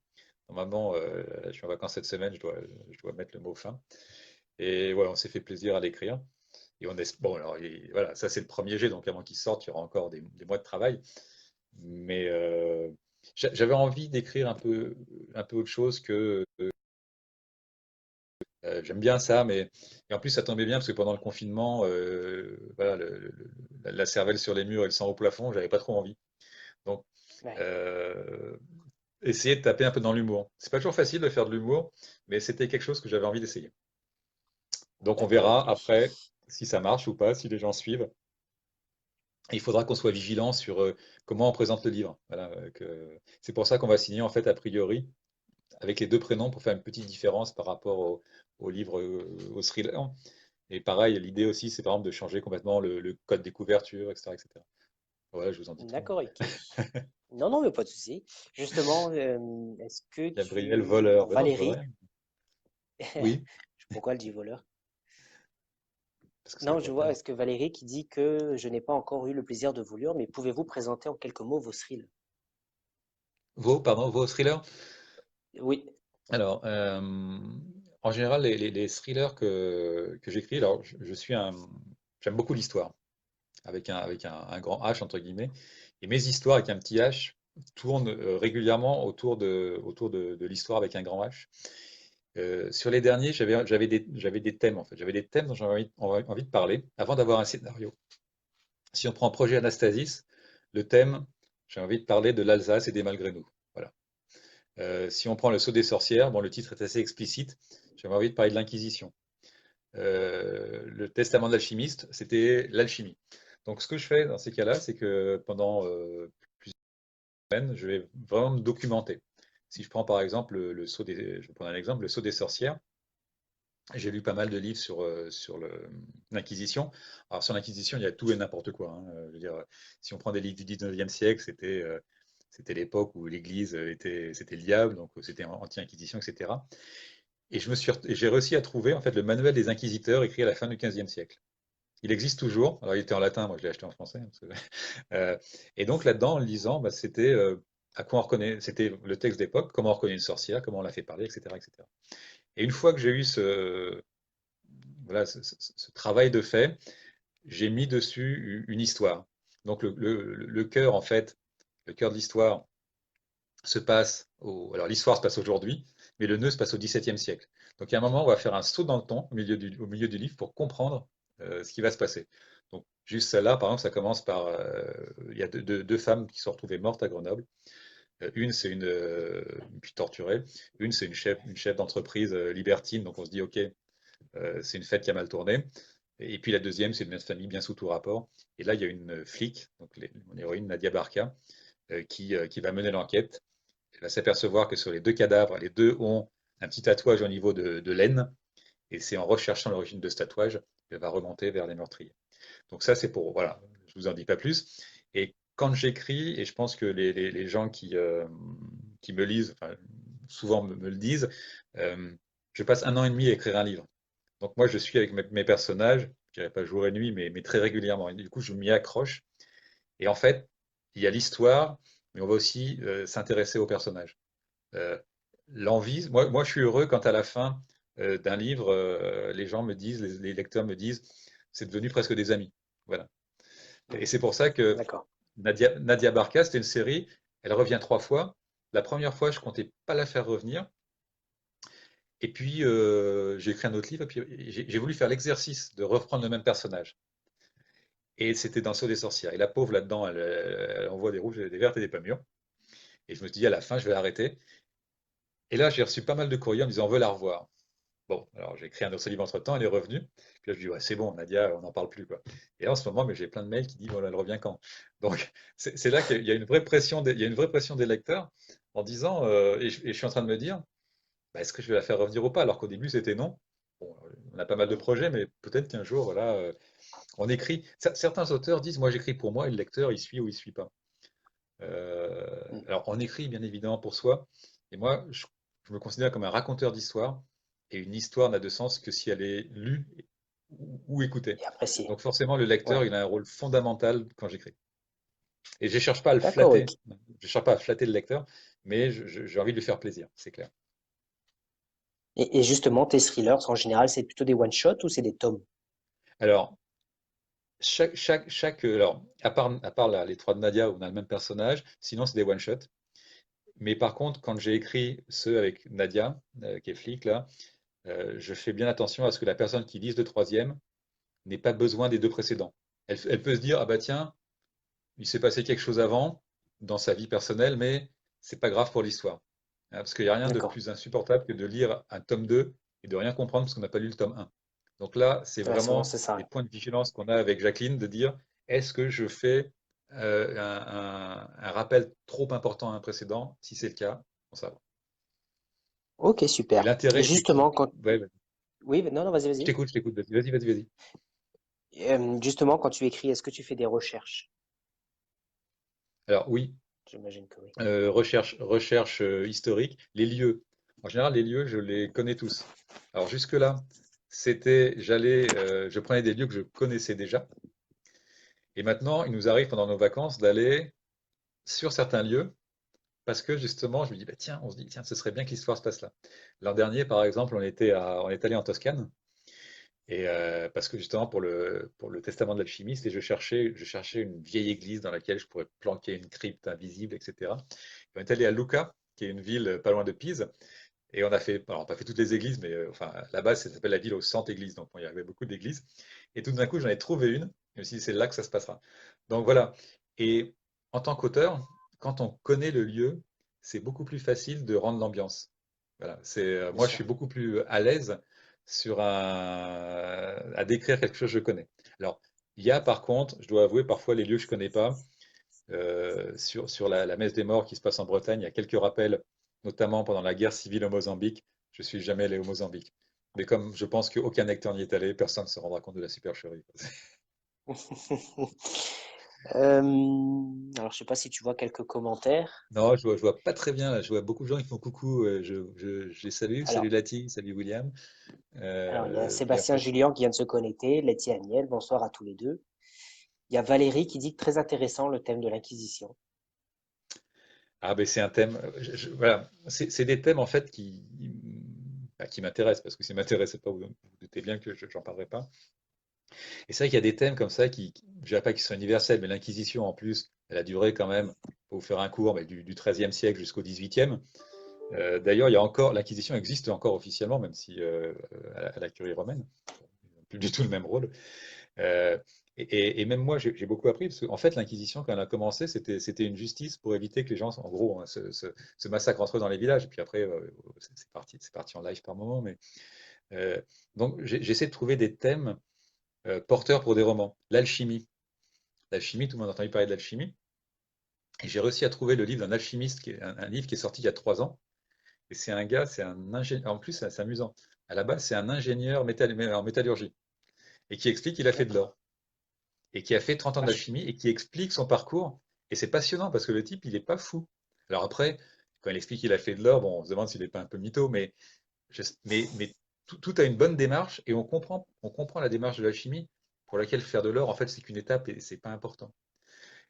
Normalement, je suis en vacances cette semaine, je dois mettre le mot fin. Et voilà, on s'est fait plaisir à l'écrire. Et bon, alors, voilà, ça c'est le premier jet, donc avant qu'il sorte, il y aura encore des mois de travail. Mais j'avais envie d'écrire un peu autre chose que. J'aime bien ça, mais et en plus ça tombait bien parce que pendant le confinement, voilà, la cervelle sur les murs et le sang au plafond, j'avais pas trop envie. Donc, Ouais, euh, essayer de taper un peu dans l'humour. C'est pas toujours facile de faire de l'humour, mais c'était quelque chose que j'avais envie d'essayer. Donc on d'accord, verra ok. après si ça marche ou pas, si les gens suivent. Et il faudra qu'on soit vigilant sur comment on présente le livre. Voilà, c'est pour ça qu'on va signer en fait a priori avec les deux prénoms pour faire une petite différence par rapport au livre, au thriller. Et pareil, l'idée aussi, c'est par exemple de changer complètement le code des couvertures, etc., etc. Voilà, je vous en dis trop. D'accord, ok. Non, non, mais pas de souci. Justement, est-ce que Gabriel tu... voleur. Alors Ben non, je vole Valérie, rien. Oui, pourquoi elle dit voleur? parce que c'est Non, je vois, important. est-ce que Valérie qui dit que je n'ai pas encore eu le plaisir de vous lire, mais pouvez-vous présenter en quelques mots vos thrills? Pardon, vos thrillers? Oui, Alors, en général, les thrillers que j'écris, alors j'aime beaucoup l'histoire. un grand H, entre guillemets. Et mes histoires avec un petit H tournent régulièrement autour de l'histoire avec un grand H. Sur les derniers, j'avais des thèmes, en fait. J'avais des thèmes dont j'avais envie de parler avant d'avoir un scénario. Si on prend Projet Anastasis, le thème, j'ai envie de parler de l'Alsace et des malgré nous. Voilà. Si on prend Le Sceau des sorcières, bon, le titre est assez explicite, j'avais envie de parler de l'Inquisition. Le Testament de l'alchimiste, c'était l'alchimie. Donc ce que je fais dans ces cas-là, c'est que pendant plusieurs semaines, je vais vraiment me documenter. Si je prends par exemple je vais prendre un exemple, Le Sceau des sorcières, j'ai lu pas mal de livres sur l'Inquisition. Alors sur l'Inquisition, il y a tout et n'importe quoi, hein. Je veux dire, si on prend des livres du 19e siècle, c'était l'époque où l'Église c'était le diable, donc c'était anti-Inquisition, etc. Et j'ai réussi à trouver en fait le manuel des inquisiteurs écrit à la fin du 15e siècle. Il existe toujours. Alors il était en latin, moi je l'ai acheté en français, hein, euh, et donc là-dedans, en le lisant, bah, c'était à quoi on reconnaît, c'était le texte d'époque, comment on reconnaît une sorcière, comment on la fait parler, etc., etc. Et une fois que j'ai eu voilà, ce travail de fait, j'ai mis dessus une histoire. Donc le cœur, en fait, le cœur de l'histoire alors l'histoire se passe aujourd'hui, mais le nœud se passe au XVIIe siècle. Donc il y a un moment, on va faire un saut dans le temps au milieu du livre pour comprendre ce qui va se passer. Donc juste celle-là, par exemple, ça commence par, il y a deux femmes qui sont retrouvées mortes à Grenoble. Une, c'est puis torturée. Une, c'est une chef d'entreprise libertine. Donc on se dit, ok, c'est une fête qui a mal tourné. Et puis la deuxième, c'est une mère de famille bien sous tout rapport. Et là, il y a une flic, donc mon héroïne Nadia Barca, qui va mener l'enquête. Elle va s'apercevoir que sur les deux cadavres, les deux ont un petit tatouage au niveau de l'aine. Et c'est en recherchant l'origine de ce tatouage qu'elle va remonter vers les meurtriers. Donc ça, c'est pour, voilà, je vous en dis pas plus. Et quand j'écris, et je pense que les gens qui me lisent, enfin, souvent me le disent, euh, je passe 1 an et demi à écrire un livre. Donc moi, je suis avec mes personnages, je dirais pas jour et nuit, mais très régulièrement. Et du coup, je m'y accroche. Et en fait, il y a l'histoire, mais on va aussi s'intéresser aux personnages. Euh, L'envie, moi, je suis heureux quand à la fin d'un livre, les gens me disent, les lecteurs me disent, c'est devenu presque des amis. Voilà. Et c'est pour ça que D'accord. Nadia Barca, c'était une série, elle revient 3 fois. La première fois, je comptais pas la faire revenir. Et puis, j'ai écrit un autre livre, et puis j'ai voulu faire l'exercice de reprendre le même personnage. Et c'était dans le Sceau des sorcières. Et la pauvre, là-dedans, elle envoie des rouges, des vertes et des pas mûres. Et je me suis dit, à la fin, je vais arrêter. Et là, j'ai reçu pas mal de courriers en me disant, on veut la revoir. Bon, alors j'ai écrit un autre livre entre-temps, elle est revenue. Puis là, je dis, ouais, c'est bon, Nadia, on n'en parle plus, quoi. Et là, en ce moment, mais j'ai plein de mails qui disent, voilà, elle revient quand? Donc, c'est là qu'il y a une vraie pression il y a une vraie pression des lecteurs en disant, et je suis en train de me dire, bah, est-ce que je vais la faire revenir ou pas? Alors qu'au début, c'était non. Bon, on a pas mal de projets, mais peut-être qu'un jour, voilà, on écrit. Certains auteurs disent, moi, j'écris pour moi, et le lecteur, il suit ou il suit pas. Alors, on écrit, bien évidemment, pour soi. Et moi, je me considère comme un raconteur d'histoire. Et une histoire n'a de sens que si elle est lue ou écoutée. Et apprécié. Donc, forcément, le lecteur, Ouais. il a un rôle fondamental quand j'écris. Et je ne cherche pas à le D'accord, flatter. ok. Je ne cherche pas à flatter le lecteur, mais j'ai envie de lui faire plaisir, c'est clair. Et justement, tes thrillers, en général, c'est plutôt des one-shots ou c'est des tomes? Alors, alors, à part les trois de Nadia où on a le même personnage, sinon c'est des one-shots. Mais par contre, quand j'ai écrit ceux avec Nadia, qui est flic là, je fais bien attention à ce que la personne qui lise le troisième n'ait pas besoin des deux précédents. Elle peut se dire, ah bah tiens, il s'est passé quelque chose avant dans sa vie personnelle, mais c'est pas grave pour l'histoire. Hein, parce qu'il n'y a rien de D'accord. plus insupportable que de lire un tome 2 et de rien comprendre parce qu'on n'a pas lu le tome 1. Donc là, c'est Ouais, souvent, vraiment c'est ça. les points de vigilance qu'on a avec Jacqueline de dire, est-ce que je fais un rappel trop important à un précédent? Si c'est le cas, on ça va. Ok, Et super. Et l'intérêt, c'est justement, quand... ouais, ouais. Oui, non, non, vas-y, Je vas-y. t'écoute, je t'écoute, vas-y, vas-y, vas-y, vas-y. Justement, quand tu écris, est-ce que tu fais des recherches? Alors oui, J'imagine que oui. recherche historique, les lieux. En général, les lieux, je les connais tous. Alors jusque-là, je prenais des lieux que je connaissais déjà. Et maintenant, il nous arrive pendant nos vacances d'aller sur certains lieux parce que justement, je me dis, bah, tiens, on se dit, tiens, ce serait bien que l'histoire se passe là. L'an dernier, par exemple, on est allé en Toscane Et parce que justement pour le testament de l'alchimiste, et je cherchais une vieille église dans laquelle je pourrais planquer une crypte invisible, etc. On est allé à Lucca, qui est une ville pas loin de Pise, et on a fait, alors on n'a pas fait toutes les églises, mais enfin là-bas ça s'appelle la ville aux 100 églises, donc bon, il y avait beaucoup d'églises. Et tout d'un coup j'en ai trouvé une, je me suis dit c'est là que ça se passera. Donc voilà. Et en tant qu'auteur, quand on connaît le lieu, c'est beaucoup plus facile de rendre l'ambiance. Voilà, Bien moi je sûr. suis beaucoup plus à l'aise à décrire quelque chose que je connais. Alors, il y a par contre, je dois avouer, parfois les lieux que je connais pas. Sur la messe des morts qui se passe en Bretagne, il y a quelques rappels, notamment pendant la guerre civile au Mozambique. Je suis jamais allé au Mozambique. Mais comme je pense qu'aucun acteur n'y est allé, personne ne se rendra compte de la supercherie. Alors, je sais pas si tu vois quelques commentaires. Non, je vois pas très bien là. Je vois beaucoup de gens qui font coucou. Je les salue. Salut Alors, Lati, salut William. il y a Puis Sébastien après, Julien qui vient de se connecter, Letty Aniel, bonsoir à tous les deux. Il y a Valérie qui dit que très intéressant le thème de l'Inquisition. ah ben c'est un thème. Voilà, c'est des thèmes en fait qui m'intéressent parce que si ça m'intéressait pas, vous vous doutez bien que j'en parlerai pas. Et c'est vrai qu'il y a des thèmes comme ça je dirais pas qu'ils sont universels, mais l'Inquisition en plus, elle a duré quand même, pour vous faire un cours, mais du XIIIe siècle jusqu'au XVIIIe. D'ailleurs, l'Inquisition existe encore officiellement, même si à la curie romaine, ils n'ont plus du tout le même rôle. Euh, et même moi, j'ai beaucoup appris, parce qu'en fait, l'Inquisition, quand elle a commencé, c'était une justice pour éviter que les gens, en gros, hein, se massacrent entre eux dans les villages. Et puis après, c'est parti en live par moment. Mais, euh, donc, j'essaie de trouver des thèmes porteurs pour des romans. L'alchimie. L'alchimie, tout le monde a entendu parler de l'alchimie. Et j'ai réussi à trouver le livre d'un alchimiste, un livre qui est sorti il y a 3 ans. Et c'est un gars, c'est un ingénieur. En plus, c'est amusant. À la base, c'est un ingénieur en métallurgie et qui explique qu'il a fait de D'accord. l'or et qui a fait 30 ans Ah, d'alchimie et qui explique son parcours. Et c'est passionnant parce que le type, il n'est pas fou. Alors après, quand il explique qu'il a fait de l'or, bon, on se demande s'il n'est pas un peu mytho, mais tout a une bonne démarche et on comprend la démarche de l'alchimie pour laquelle faire de l'or, en fait, c'est qu'une étape et c'est pas important.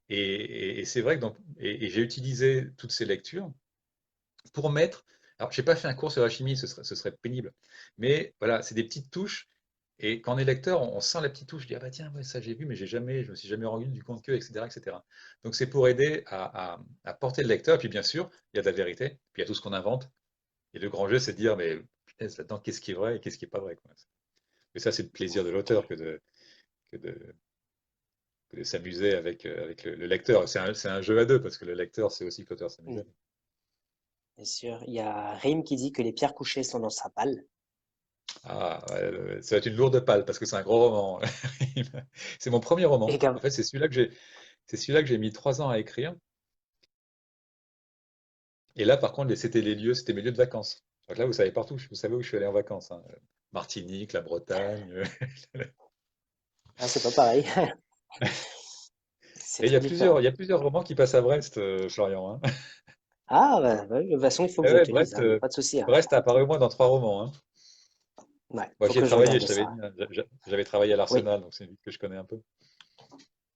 Et c'est vrai que et j'ai utilisé toutes ces lectures pour mettre. Alors, j'ai pas fait un cours sur la chimie, ce serait pénible. Mais voilà, c'est des petites touches. Et quand on est lecteur, on sent la petite touche. Je dis, ah bah tiens, ouais, ça j'ai vu, mais je me suis jamais rendu du compte que, etc., etc. Donc c'est pour aider à porter le lecteur. Et puis bien sûr, il y a de la vérité, puis il y a tout ce qu'on invente. Et le grand jeu, c'est de dire, mais punaise, là-dedans, qu'est-ce qui est vrai et qu'est-ce qui est pas vrai, quoi. Et ça, c'est le plaisir de l'auteur que de, que de s'amuser avec le lecteur. C'est un jeu à deux, parce que le lecteur, c'est aussi que l'auteur s'amuse. hmm, bien sûr. Il y a Rim qui dit que les pierres couchées sont dans sa palle. Ah, ouais, ça va être une lourde palle parce que c'est un gros roman. C'est mon premier Et roman. En Gab- fait, c'est celui-là que j'ai mis 3 ans à écrire. Et là, par contre, c'était mes lieux de vacances. Donc là, vous savez partout, vous savez où je suis allé en vacances, hein. Martinique, la Bretagne. ah, c'est pas pareil. C'est Et très différent. il y a plusieurs romans qui passent à Brest, Florian, hein. Ah, bah, de toute façon, il faut que Eh je ouais, te dise, hein, pas de souci, hein. Brest a apparu au moins dans 3 romans, hein. Ouais, Moi, faut j'y ai que je travaillé, regarde je t'avais ça. dit, hein. J'avais travaillé à Oui, l'Arsenal, donc c'est une ville que je connais un peu.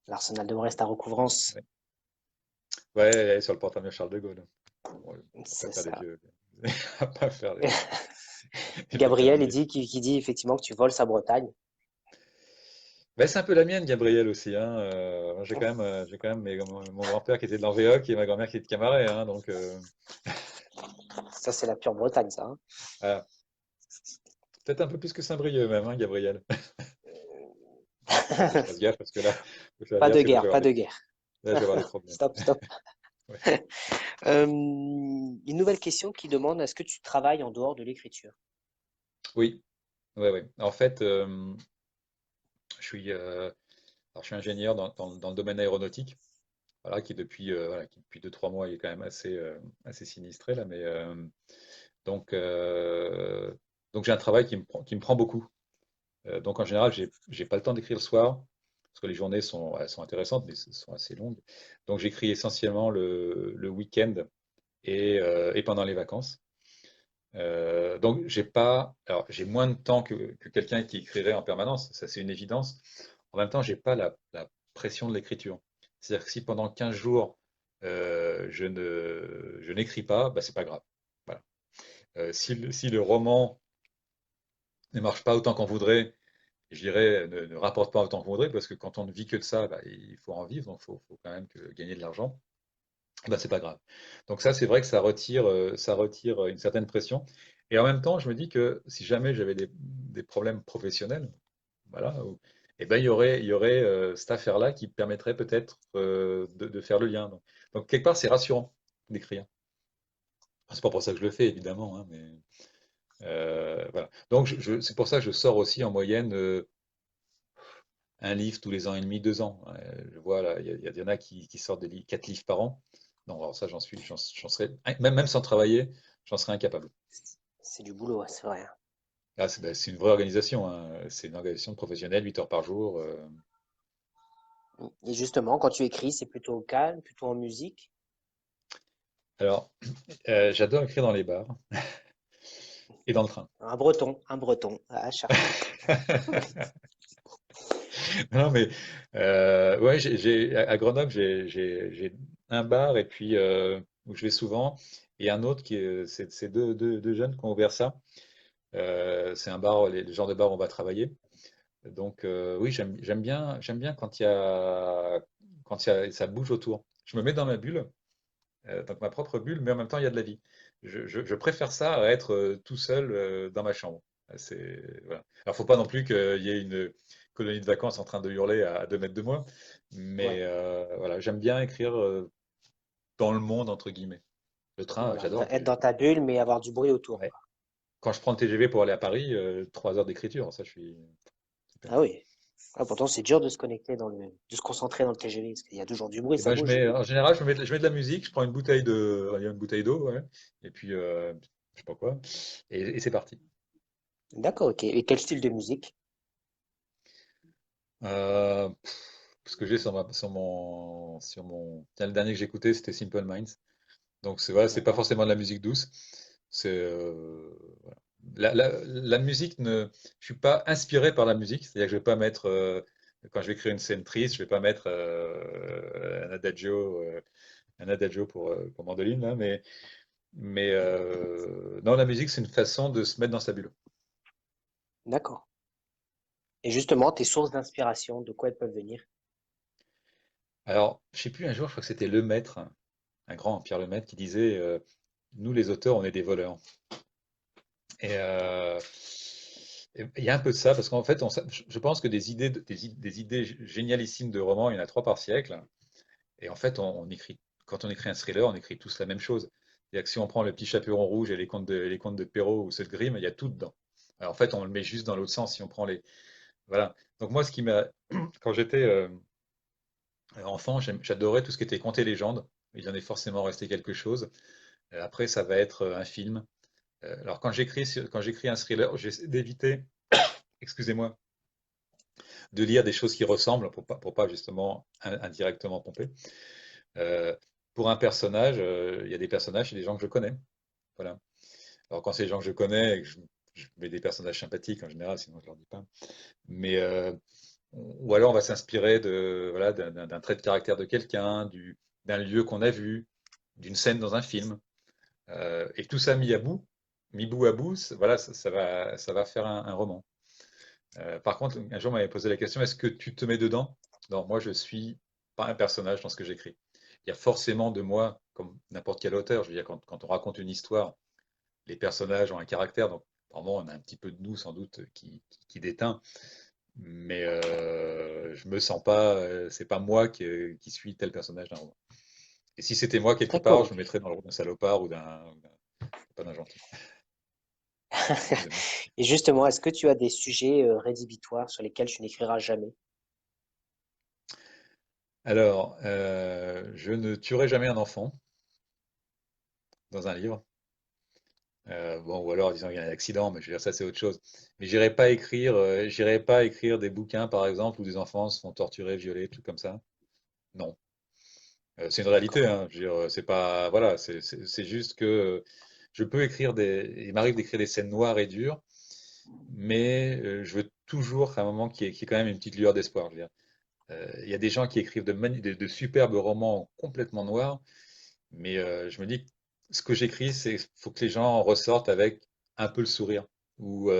l'Arsenal de Brest à Recouvrance, Ouais, ouais, sur le porte-avions Charles de Gaulle. Bon, on va pas c'est faire des ça. vieux. On va pas faire les Gabriel, vétéraniers. qui dit effectivement que tu voles sa Bretagne. Ben, c'est un peu la mienne, Gabriel aussi, hein. Moi, j'ai quand même mon grand-père qui était de l'Anvéoc et ma grand-mère qui était de Camaret, hein, donc Ça, c'est la pure Bretagne, ça, hein. voilà. Peut-être un peu plus que Saint-Brieuc même, hein, Gabriel. Faut que je fasse gaffe parce que là, faut que je fasse Pas gaffe de parce que là, guerre, pas de guerre. là, je vais avoir des problèmes. Stop, stop. Ouais. Une nouvelle question qui demande, est-ce que tu travailles en dehors de l'écriture? Oui, ouais, ouais. En fait, je suis, alors, je suis ingénieur dans le domaine aéronautique, voilà, qui depuis 2, 3 mois, il est quand même assez sinistré là, mais donc, donc j'ai un travail qui me prend beaucoup. Donc en général, j'ai pas le temps d'écrire le soir, parce que les journées elles sont intéressantes, mais sont assez longues. Donc j'écris essentiellement le week-end et pendant les vacances. Donc alors j'ai moins de temps que quelqu'un qui écrirait en permanence, ça c'est une évidence. En même temps, j'ai pas la pression de l'écriture. C'est-à-dire que si pendant 15 jours je n'écris pas, bah, c'est pas grave. Voilà. Si le roman ne marche pas autant qu'on voudrait, je dirais, ne rapporte pas autant qu'on voudrait, parce que quand on ne vit que de ça, bah, il faut en vivre, donc faut quand même gagner de l'argent. Bah, c'est pas grave. Donc ça, c'est vrai que ça retire une certaine pression. Et en même temps, je me dis que si jamais j'avais des problèmes professionnels, voilà, eh ben, il y aurait cette affaire-là qui permettrait peut-être de faire le lien. Donc, quelque part, c'est rassurant d'écrire. Enfin, c'est pas pour ça que je le fais, évidemment, hein, mais voilà. Donc, c'est pour ça que je sors aussi en moyenne un livre tous les ans et demi, 2 ans. Je vois là, il y en a qui sortent 4 livres par an. Non, alors ça, j'en serais, même sans travailler, j'en serais incapable. C'est du boulot, ouais, c'est vrai, hein. Ah, c'est une vraie organisation, hein. C'est une organisation professionnelle, 8 heures par jour. Et justement, quand tu écris, c'est plutôt au calme, plutôt en musique. Alors, j'adore écrire dans les bars et dans le train. Un breton, à Chartres. Non, mais ouais, à Grenoble, j'ai un bar et puis où je vais souvent, et un autre c'est deux jeunes qui ont ouvert ça. C'est un bar, le genre de bar où on va travailler. Donc oui, j'aime bien ça bouge autour. Je me mets dans ma bulle, donc ma propre bulle, mais en même temps il y a de la vie. Je préfère ça à être tout seul dans ma chambre. Voilà. Alors faut pas non plus qu'il y ait une colonie de vacances en train de hurler à 2 mètres de moi, mais Ouais, voilà, j'aime bien écrire dans le monde entre guillemets. Le train, voilà. j'adore le Être dans TGV. ta bulle, mais avoir du bruit autour, Ouais. quoi. Quand je prends le TGV pour aller à Paris, 3 heures d'écriture, ça je suis super. Ah oui. Ah, pourtant, c'est dur de se connecter de se concentrer dans le TGV, parce qu'il y a toujours du bruit, Et ça ben, bouge. en général, je mets de la musique, je prends il y a une bouteille d'eau, ouais, et puis, je sais pas quoi, et c'est parti. D'accord, ok. Et quel style de musique? Euh, Ce que j'ai tiens, le dernier que j'ai écouté, c'était Simple Minds. Donc, c'est vrai, c'est pas D'accord. forcément de la musique douce. C'est, voilà. La musique je suis pas inspiré par la musique, c'est-à-dire que je vais pas mettre, quand je vais écrire une scène triste, je vais pas mettre un adagio pour mandoline, là, mais non, la musique, c'est une façon de se mettre dans sa bulle. D'accord. Et justement, tes sources d'inspiration, de quoi elles peuvent venir? Alors, je sais plus, un jour, je crois que c'était Lemaître, un grand Pierre Lemaître, qui disait nous, les auteurs, on est des voleurs. Et il y a un peu de ça, parce qu'en fait, je pense que des idées génialissimes de romans, il y en a 3 par siècle. Et en fait, quand on écrit un thriller, on écrit tous la même chose. C'est-à-dire que si on prend Le Petit Chaperon Rouge et les contes de Perrault ou ceux de Grimm, il y a tout dedans. Alors, en fait, on le met juste dans l'autre sens si on prend les. Voilà. Donc, moi, quand j'étais enfant, j'adorais tout ce qui était contes et légendes. Il en est forcément resté quelque chose. Après, ça va être un film. Alors, quand j'écris un thriller, j'essaie d'éviter, excusez-moi, de lire des choses qui ressemblent pour pas justement indirectement pomper. Euh, pour un personnage, il y a des personnages, c'est des gens que je connais. Voilà. Alors, quand c'est des gens que je connais, je mets des personnages sympathiques en général, sinon je leur dis pas. Mais ou alors on va s'inspirer voilà, d'un trait de caractère de quelqu'un, d'un lieu qu'on a vu, d'une scène dans un film. Et tout ça mis bout à bout, voilà, ça va faire un roman. Par contre, un jour, on m'avait posé la question, est-ce que tu te mets dedans? Non, moi, je suis pas un personnage dans ce que j'écris. Il y a forcément de moi, comme n'importe quel auteur. Je veux dire, quand on raconte une histoire, les personnages ont un caractère, donc vraiment, on a un petit peu de nous, sans doute, qui déteint. Mais je me sens pas, c'est pas moi qui suis tel personnage d'un roman. Et si c'était moi quelque D'accord, part, je me ok. mettrais dans le rôle d'un salopard pas d'un gentil. Excusez-moi. Et justement, est-ce que tu as des sujets rédhibitoires sur lesquels tu n'écriras jamais? Alors, je ne tuerai jamais un enfant dans un livre. Bon, ou alors disons qu'il y a un accident, mais je veux dire ça c'est autre chose. Mais j'irai pas écrire des bouquins par exemple où des enfants se font torturer, violer, tout comme ça. Non. C'est une réalité, D'accord. hein. Je veux dire, c'est pas, voilà, c'est juste que je peux il m'arrive d'écrire des scènes noires et dures, mais je veux toujours à un moment qu'il y ait quand même une petite lueur d'espoir. Je veux dire, il y a des gens qui écrivent de superbes romans complètement noirs, mais je me dis que ce que j'écris, faut que les gens en ressortent avec un peu le sourire, ou,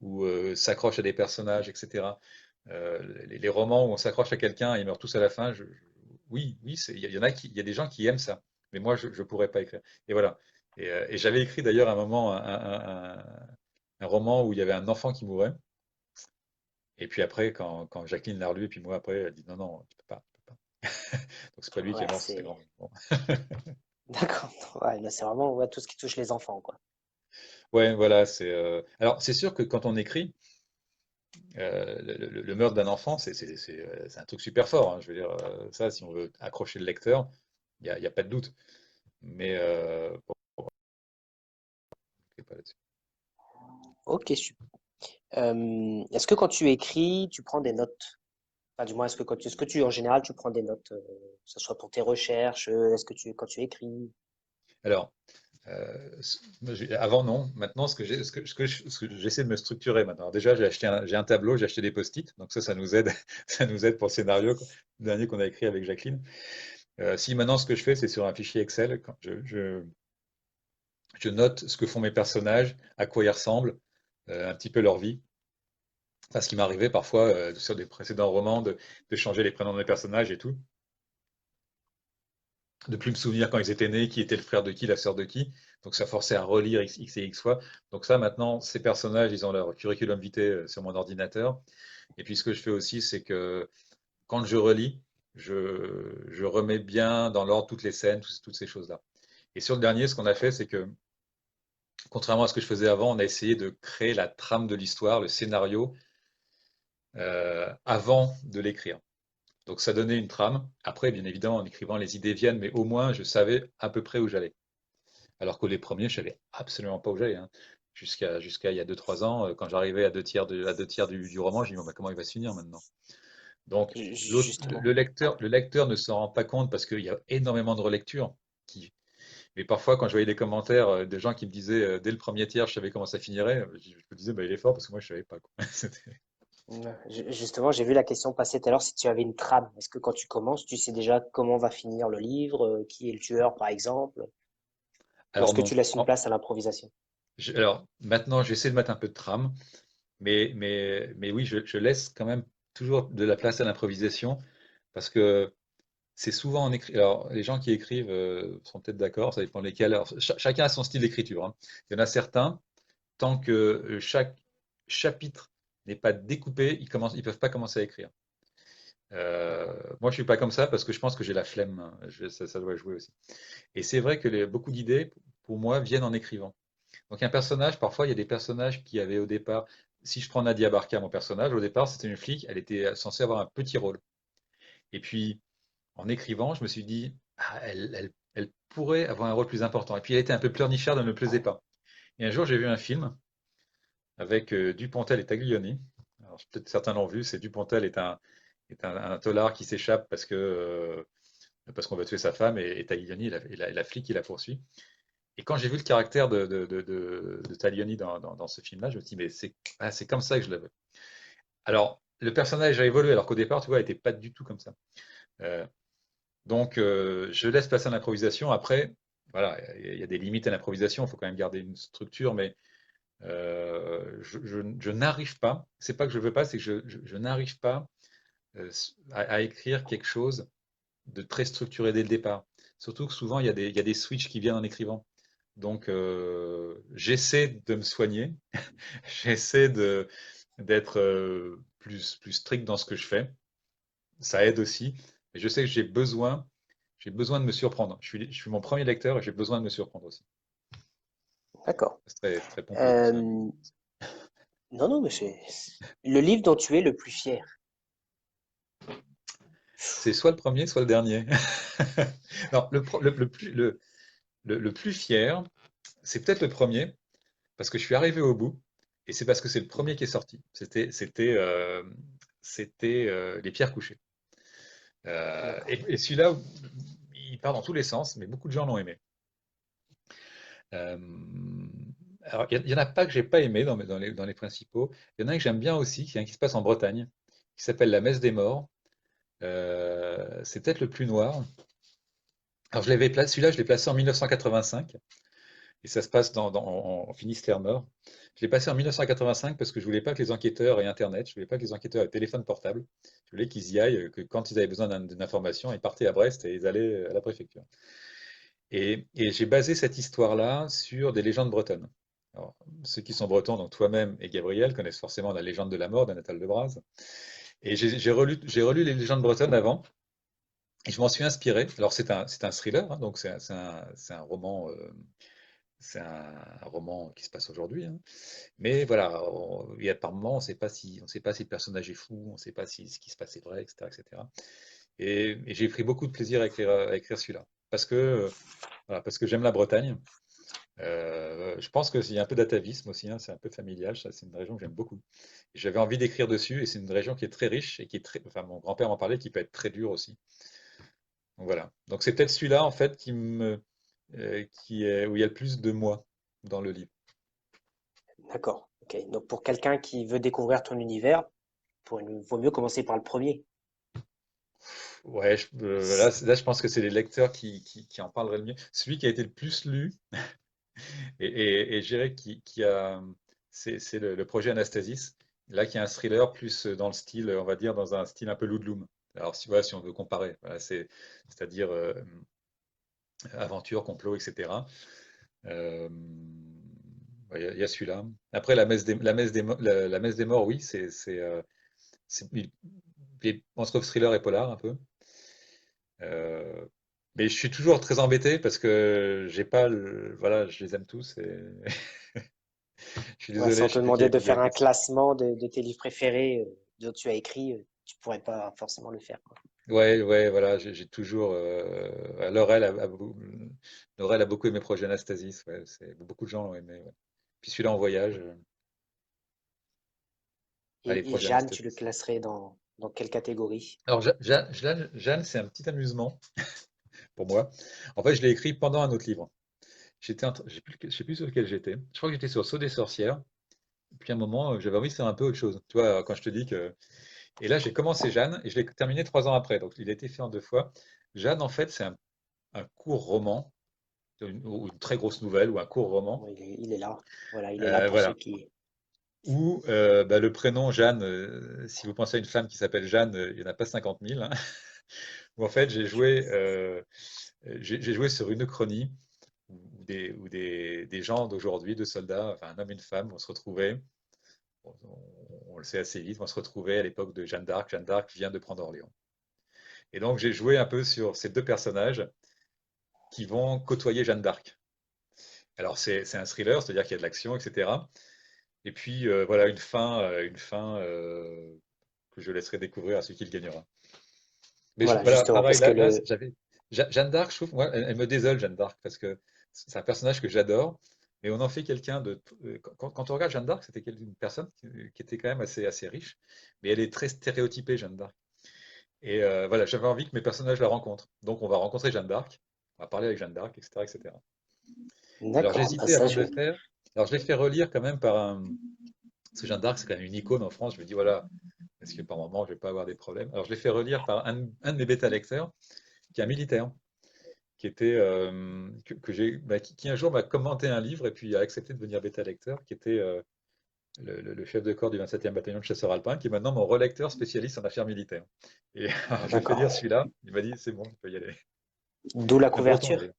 ou s'accroche à des personnages, etc. Les romans où on s'accroche à quelqu'un et ils meurent tous à la fin, oui, oui, il y en a il y a des gens qui aiment ça, mais moi, je ne pourrais pas écrire. Et voilà. Et j'avais écrit d'ailleurs à un moment un roman où il y avait un enfant qui mourait. Et puis après, quand Jacqueline l'a relu, et puis moi après, elle dit non, non, tu peux pas, tu peux pas. Donc c'est pas lui qui est Ouais, mort, c'est sa c'est grand-mère. Bon. d'accord. Ouais, là, c'est vraiment ouais, tout ce qui touche les enfants, quoi. Ouais, voilà, Alors, c'est sûr que quand on écrit, le meurtre d'un enfant, c'est un truc super fort, hein. Je veux dire, ça, si on veut accrocher le lecteur, il y a pas de doute. Mais bon, c'est pas là-dessus. Ok, super. Est-ce que quand tu écris, tu prends des notes? Enfin, du moins, est-ce que en général, tu prends des notes, que ce soit pour tes recherches, est-ce que quand tu écris? Alors, moi, avant, non. Maintenant, ce que j'essaie de me structurer maintenant. Alors, déjà, j'ai un tableau, j'ai acheté des post-it. Donc ça nous aide, ça nous aide pour le scénario, quoi, le dernier qu'on a écrit avec Jacqueline. Si maintenant, ce que je fais, c'est sur un fichier Excel, je note ce que font mes personnages, à quoi ils ressemblent, un petit peu leur vie. Enfin, ce qui m'arrivait parfois sur des précédents romans de changer les prénoms de mes personnages et tout, de plus me souvenir quand ils étaient nés, qui était le frère de qui, la sœur de qui. Donc ça forçait à relire X et X fois. Donc ça, maintenant, ces personnages, ils ont leur curriculum vitae sur mon ordinateur. Et puis ce que je fais aussi, c'est que quand je relis, je remets bien dans l'ordre toutes les scènes, toutes ces choses-là. Et sur le dernier, ce qu'on a fait, c'est que, contrairement à ce que je faisais avant, on a essayé de créer la trame de l'histoire, le scénario, avant de l'écrire. Donc ça donnait une trame. Après, bien évidemment, en écrivant, les idées viennent, mais au moins, je savais à peu près où j'allais. Alors que les premiers, je savais absolument pas où j'allais, hein. Jusqu'à il y a 2 3 ans, quand j'arrivais à 2 tiers du roman, je me dis, bon, bah, comment il va se finir maintenant? Donc, Justement. le lecteur ne s'en rend pas compte parce qu'il y a énormément de relectures. Mais parfois, quand je voyais des commentaires de gens qui me disaient, dès le premier tiers, je savais comment ça finirait, je me disais, bah, il est fort parce que moi, je savais pas, quoi. Ouais, justement, j'ai vu la question passer tout à l'heure si tu avais une trame. Est-ce que quand tu commences, tu sais déjà comment va finir le livre, qui est le tueur, par exemple, ou Alors est-ce que tu non. laisses une place à l'improvisation? Alors maintenant, j'essaie de mettre un peu de trame, mais oui, je laisse quand même toujours de la place à l'improvisation parce que c'est souvent en écrit. Alors, les gens qui écrivent sont peut-être d'accord, ça dépend lesquels. Alors, chacun a son style d'écriture, hein. Il y en a certains, tant que chaque chapitre n'est pas découpé, ils peuvent pas commencer à écrire. Moi, je suis pas comme ça parce que je pense que j'ai la flemme, hein. Ça doit jouer aussi. Et c'est vrai que beaucoup d'idées, pour moi, viennent en écrivant. Donc, un personnage, parfois, il y a des personnages qui avaient au départ. Si je prends Nadia Barca, mon personnage, au départ, c'était une flic, elle était censée avoir un petit rôle. Et puis, en écrivant, je me suis dit, ah, elle pourrait avoir un rôle plus important. Et puis elle était un peu pleurnicharde, elle ne me plaisait pas. Et un jour, j'ai vu un film avec Dupontel et Taglioni. Alors, peut-être certains l'ont vu, c'est Dupontel est un taular qui s'échappe parce qu'on va tuer sa femme et Taglioni et la flic qui la poursuit. Et quand j'ai vu le caractère de Taglioni dans ce film-là, je me suis dit, mais c'est comme ça que je le veux. Alors, le personnage a évolué, alors qu'au départ, tu vois, il n'était pas du tout comme ça. Euh, Donc, je laisse place à l'improvisation. Après, voilà, il y a des limites à l'improvisation. Il faut quand même garder une structure, mais je n'arrive pas. C'est pas que je veux pas, c'est que je n'arrive pas à écrire quelque chose de très structuré dès le départ. Surtout que souvent, il y a des switches qui viennent en écrivant. Donc, j'essaie de me soigner. J'essaie d'être plus strict dans ce que je fais. Ça aide aussi. Mais je sais que j'ai besoin de me surprendre. Je suis mon premier lecteur et j'ai besoin de me surprendre aussi. D'accord. C'est très, très pompeux tout ça, mais Non, non, mais c'est le livre dont tu es le plus fier. c'est soit le premier, soit le dernier. Non, le plus fier, c'est peut-être le premier, parce que je suis arrivé au bout, et c'est parce que c'est le premier qui est sorti. C'était Les Pierres couchées. D'accord. Et celui-là, il part dans tous les sens, mais beaucoup de gens l'ont aimé. Euh, alors, il y en a pas que j'ai pas aimé dans les principaux. Il y en a un que j'aime bien aussi, qui se passe en Bretagne, qui s'appelle La Messe des Morts. C'est peut-être le plus noir. Alors, celui-là, je l'ai placé en 1985. Et ça se passe en Finistère Nord. Je l'ai passé en 1985 parce que je voulais pas que les enquêteurs aient Internet, je voulais pas que les enquêteurs aient téléphone portable. Je voulais qu'ils y aillent, que quand ils avaient besoin d'une information, ils partaient à Brest et ils allaient à la préfecture. Et j'ai basé cette histoire-là sur des légendes bretonnes. Alors, ceux qui sont bretons, donc toi-même et Gabriel, connaissent forcément la légende de la mort d'Anatole de Braz. Et j'ai relu les légendes bretonnes avant, et je m'en suis inspiré. Alors c'est un thriller, hein, donc c'est un roman, c'est un roman qui se passe aujourd'hui, hein. Mais voilà, il y a par moments, on sait pas si le personnage est fou, on ne sait pas si ce qui se passe est vrai, etc., etc. Et j'ai pris beaucoup de plaisir à écrire celui-là, voilà, parce que j'aime la Bretagne. Je pense qu'il y a un peu d'atavisme aussi, hein, c'est un peu familial, ça, c'est une région que j'aime beaucoup. Et j'avais envie d'écrire dessus, et c'est une région qui est très riche et qui est très, enfin, mon grand-père m'en parlait, qui peut être très dure aussi. Donc voilà. Donc c'est peut-être celui-là en fait qui est où il y a le plus de moi dans le livre. D'accord. Ok. Donc pour quelqu'un qui veut découvrir ton univers, vaut mieux commencer par le premier. Ouais, là, je pense que c'est les lecteurs qui en parleraient le mieux. Celui qui a été le plus lu, et je dirais c'est le projet Anastasis, là qui est un thriller plus dans le style, on va dire, dans un style un peu Ludlum. Alors, voilà, si on veut comparer, voilà, c'est-à-dire aventure, complot, etc. Euh, ouais, il y a celui-là. Après, la messe des morts, oui, on se trouve thriller et polar un peu. Euh, mais je suis toujours très embêté parce que j'ai pas voilà, je les aime tous et je suis Ouais, désolé, sans je te sais plus demander de qui a faire un écrit ça. classement de tes livres préférés dont tu as écrit, tu pourrais pas forcément le faire, quoi. Ouais, ouais, voilà, j'ai toujours. Laurel a beaucoup aimé Projet Anastasis, ouais, beaucoup de gens l'ont aimé, ouais. Puis celui-là en voyage, allez, Et Projet Jeanne, tu le Anastasis. classerais dans quelle catégorie? Alors, Jeanne, c'est un petit amusement pour moi. En fait, je l'ai écrit pendant un autre livre. Je sais plus sur lequel j'étais. Je crois que j'étais sur Sceau des sorcières. Puis à un moment, j'avais envie de faire un peu autre chose. Tu vois, quand je te dis que. Et là, j'ai commencé Jeanne et je l'ai terminé 3 ans après. Donc, il a été fait en 2 fois. Jeanne, en fait, c'est un court roman, ou une très grosse nouvelle, ou un court roman. Bon, il est là. Voilà, il est là pour ceux Voilà. qui. Où bah, le prénom Jeanne, si vous pensez à une femme qui s'appelle Jeanne, il n'y en a pas 50 000, hein. Où en fait, j'ai joué sur une uchronie où des gens d'aujourd'hui, deux soldats, enfin un homme et une femme, vont se retrouver. On le sait assez vite, vont se retrouver à l'époque de Jeanne d'Arc. Jeanne d'Arc vient de prendre Orléans. Et donc j'ai joué un peu sur ces deux personnages qui vont côtoyer Jeanne d'Arc. Alors c'est un thriller, c'est-à-dire qu'il y a de l'action, etc. Et puis voilà une fin que je laisserai découvrir à celui qui le gagnera. Mais Voilà, voilà, justement, pareil, parce que là, le. Jeanne d'Arc, je trouve, moi, elle me désole, Jeanne d'Arc, parce que c'est un personnage que j'adore, mais on en fait quelqu'un quand on regarde Jeanne d'Arc, c'était une personne qui était quand même assez riche, mais elle est très stéréotypée, Jeanne d'Arc. Et voilà, j'avais envie que mes personnages la rencontrent. Donc on va rencontrer Jeanne d'Arc, on va parler avec Jeanne d'Arc, etc., etc. Alors j'ai D'accord, bah hésité ça, avant de je. le faire. Alors je l'ai fait relire quand même par un. Parce que Jeanne d'Arc, c'est quand même une icône en France. Je me dis, voilà, est-ce que par moment, je vais pas avoir des problèmes? Alors je l'ai fait relire par un de mes bêta-lecteurs, qui est un militaire, qui était qui un jour m'a commenté un livre et puis a accepté de devenir bêta-lecteur, qui était le chef de corps du 27e bataillon de chasseurs alpins, qui est maintenant mon relecteur spécialiste en affaires militaires. Et alors, je lui ai fait lire D'accord. celui-là, il m'a dit c'est bon, tu peux y aller. D'où la Un breton couverture. d'ailleurs,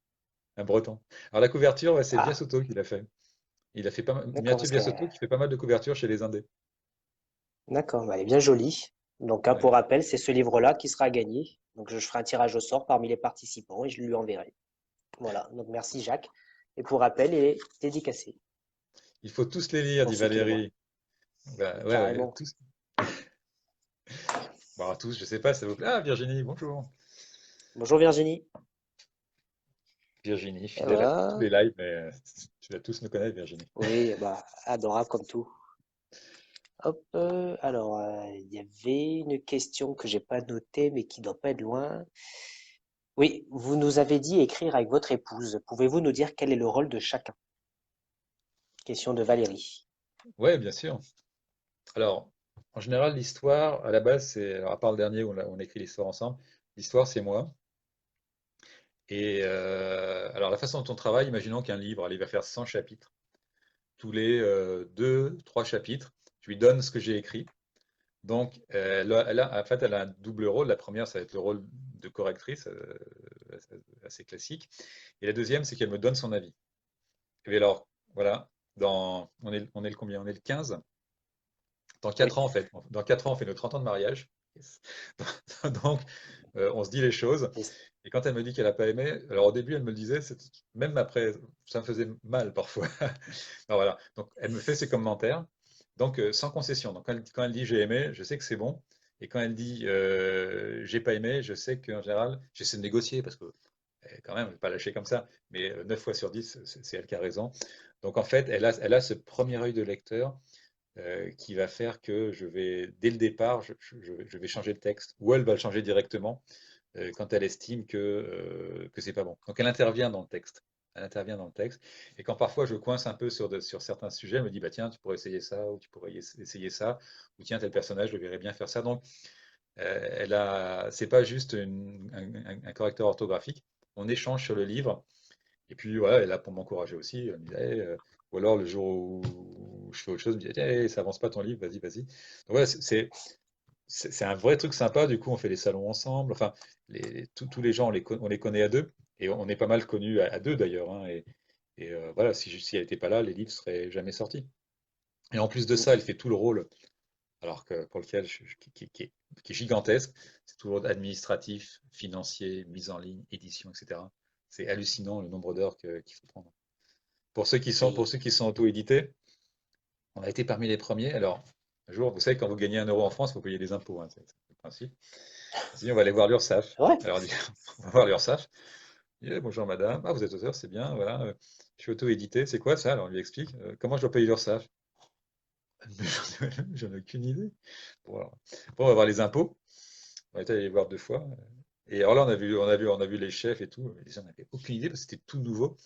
un breton. Alors la couverture, ouais, c'est Ah, Biasotto qui l'a fait. Il a fait pas mal, d'accord, Mathieu parce que. Biasotto qui fait pas mal de couvertures chez les Indés. D'accord, bah, elle est bien jolie. Donc, hein, Ouais. pour rappel, c'est ce livre-là qui sera gagné. Donc, je ferai un tirage au sort parmi les participants et je lui enverrai. Voilà, donc merci Jacques. Et pour rappel, il est dédicacé Il faut tous les lire, pour dit ceux qui le voient. Valérie. Bah, ouais, ouais, Carrément. tous. Bon, tous, je sais pas, ça vous plaît. Ah, Virginie, bonjour. Bonjour Virginie. Virginie, Et fidèle à tous voilà. les lives, mais tu vas tous me connaître, Virginie. Oui, bah, adorable comme tout. Hop, alors, il y avait une question que j'ai pas notée, mais qui doit pas être loin. Oui, vous nous avez dit écrire avec votre épouse. Pouvez-vous nous dire quel est le rôle de chacun? Question de Valérie. Ouais, bien sûr. Alors, en général, l'histoire, à la base, c'est, alors, à part le dernier où on écrit l'histoire ensemble, l'histoire, c'est moi. Et alors, la façon dont on travaille, imaginons qu'un livre, allez, il va faire 100 chapitres. Tous les 2, 3 chapitres, je lui donne ce que j'ai écrit. Donc, en fait, elle a un double rôle. La première, ça va être le rôle de correctrice, assez classique. Et la deuxième, c'est qu'elle me donne son avis. Et alors, voilà, on est le combien? On est le 15. Dans Oui. 4 ans, en fait. Dans 4 ans, on fait nos 30 ans de mariage. Yes. Donc, on se dit les choses. Et- Et quand elle me dit qu'elle n'a pas aimé, alors au début, elle me le disait, même après, ça me faisait mal parfois. Alors voilà. Donc, elle me fait ses commentaires, donc sans concession. Donc, quand elle dit j'ai aimé, je sais que c'est bon. Et quand elle dit j'ai pas aimé, je sais qu'en général, j'essaie de négocier parce que quand même, je ne vais pas lâcher comme ça. Mais 9 fois sur 10, c'est elle qui a raison. Donc, en fait, elle a ce premier œil de lecteur qui va faire que je vais, dès le départ, je vais changer le texte, ou elle va le changer directement quand elle estime que c'est pas bon. Donc elle intervient dans le texte. Elle intervient dans le texte. Et quand parfois je coince un peu sur certains sujets, elle me dit, bah tiens, tu pourrais essayer ça, ou tu pourrais essayer ça, ou tiens, tel personnage, je le verrais bien faire ça. Donc c'est pas juste un correcteur orthographique. On échange sur le livre. Et puis voilà, elle est là pour m'encourager aussi. Elle me dit, hey, ou alors le jour où je fais autre chose, elle me dit, hey, ça avance pas ton livre, vas-y, vas-y. Donc voilà, c'est un vrai truc sympa. Du coup, on fait les salons ensemble. Enfin, tous les gens, on les connaît à deux. Et on est pas mal connus à deux d'ailleurs, hein. Et voilà, si elle n'était pas là, les livres seraient jamais sortis. Et en plus de ça, elle fait tout le rôle, alors que pour lequel qui est gigantesque. C'est tout le rôle administratif, financier, mise en ligne, édition, etc. C'est hallucinant le nombre d'heures qu'il faut prendre. Pour et- ceux qui sont auto-édités, on a été parmi les premiers. Alors, un jour, vous savez, quand vous gagnez 1 euro en France, vous payez des impôts, hein, c'est le principe. On s'est dit, on va aller voir l'URSSAF. Ouais. Alors, on va voir l'URSSAF. Il dit, bonjour madame, ah, vous êtes auteur, c'est bien, voilà. Je suis auto-édité, c'est quoi ça? Alors, on lui explique, comment je dois payer l'URSSAF? J'en ai aucune idée. Bon, alors, bon, on va voir les impôts. On est allé les voir 2 fois. Et alors là, on a vu les chefs et tout. Les gens n'avaient aucune idée parce que c'était tout nouveau.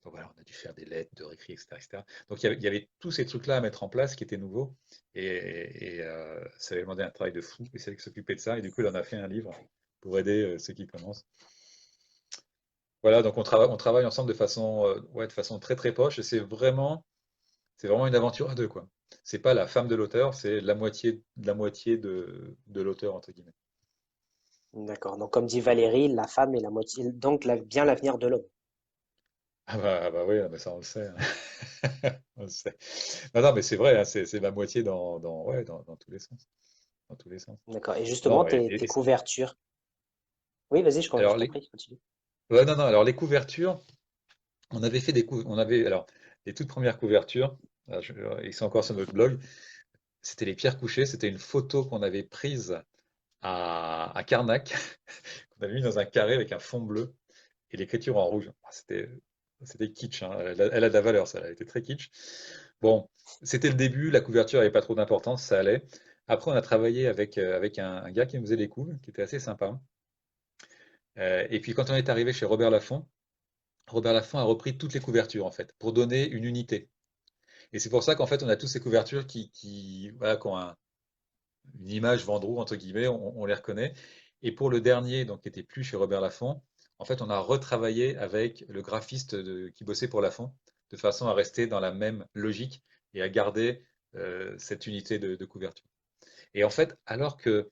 Donc voilà, on a dû faire des lettres de récrit, etc., etc. Donc il y avait tous ces trucs-là à mettre en place qui étaient nouveaux. Et ça avait demandé un travail de fou. Et c'est elle qui s'occupait de ça. Et du coup, elle en a fait un livre pour aider ceux qui commencent. Voilà, donc on travaille ensemble ouais, de façon très très proche. Et c'est vraiment une aventure à deux, quoi. C'est pas la femme de l'auteur, c'est la moitié de l'auteur, entre guillemets. D'accord. Donc, comme dit Valérie, la femme est la moitié, donc bien l'avenir de l'homme. Ah bah oui, ah bah ça on le sait, hein. On le sait. Non, non, mais c'est vrai, hein, c'est la moitié ouais, dans tous les sens. Dans tous les sens. D'accord. Et justement, Non, tes couvertures. Oui, vas-y, je alors t'en prie, continue. ouais, non, non, alors les couvertures, on avait fait on avait, alors, les toutes premières couvertures, ils sont encore sur notre blog, c'était les pierres couchées, c'était une photo qu'on avait prise à Carnac, qu'on avait mis dans un carré avec un fond bleu et l'écriture en rouge. Ah, c'était kitsch, hein. Elle a de la valeur, ça, elle a été très kitsch. Bon, c'était le début, la couverture n'avait pas trop d'importance, ça allait. Après, on a travaillé avec un gars qui nous faisait des couves, qui était assez sympa. Et puis quand on est arrivé chez Robert Laffont a repris toutes les couvertures en fait, pour donner une unité. Et c'est pour ça qu'en fait, on a tous ces couvertures voilà, qui ont une image Vendroux, entre guillemets, on les reconnaît. Et pour le dernier, donc qui était plus chez Robert Laffont, en fait, on a retravaillé avec le graphiste qui bossait pour Laffont, de façon à rester dans la même logique et à garder cette unité de couverture. Et en fait, alors que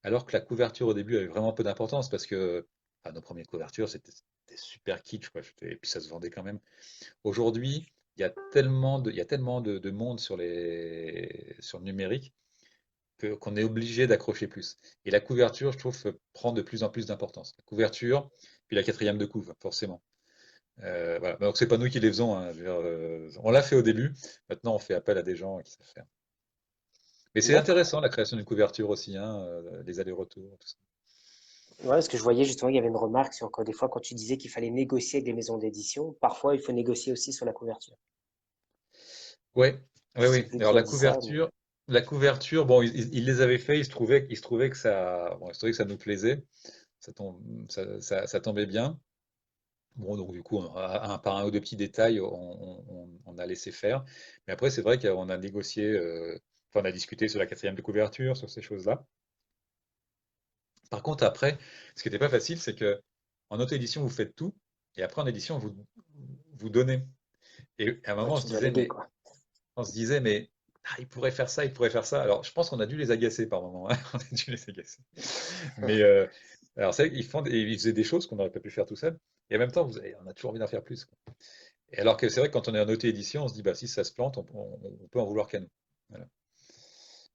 la couverture au début avait vraiment peu d'importance, parce que nos premières couvertures, c'était super kitsch, quoi. Et puis ça se vendait quand même. Aujourd'hui, il y a tellement de monde sur le numérique qu'on est obligé d'accrocher plus. Et la couverture, je trouve, prend de plus en plus d'importance. La couverture, puis la quatrième de couve, forcément. Voilà. Donc c'est pas nous qui les faisons, hein. Je veux dire, on l'a fait au début. Maintenant, on fait appel à des gens qui savent faire. Mais c'est D'accord. intéressant la création d'une couverture aussi, hein, les allers-retours, tout ça. Ouais, parce que je voyais justement, il y avait une remarque sur encore des fois quand tu disais qu'il fallait négocier avec des maisons d'édition, parfois il faut négocier aussi sur la couverture. Ouais, oui, Je sais oui. plus Alors qui a dit ça, mais la couverture, bon, ils les avaient fait. Il se trouvait que ça, bon, il se trouvait que ça nous plaisait. Ça tombait bien. Bon, donc du coup, par un ou deux petits détails, on a laissé faire. Mais après, c'est vrai qu'on a négocié, enfin, on a discuté sur la quatrième de couverture, sur ces choses-là. Par contre, après, ce qui n'était pas facile, c'est que en auto-édition, vous faites tout, et après en édition, vous donnez. Et à un Ouais, moment, tu dois léguer, quoi. on se disait, mais il pourrait faire ça, il pourrait faire ça. Alors, je pense qu'on a dû les agacer par moment, hein. On a dû les agacer. Mais alors, c'est vrai qu'ils ils faisaient des choses qu'on n'aurait pas pu faire tout seul. Et en même temps, on a toujours envie d'en faire plus, quoi. Et alors que c'est vrai que quand on est en auto-édition, on se dit, bah, si ça se plante, on peut en vouloir qu'à nous. Voilà.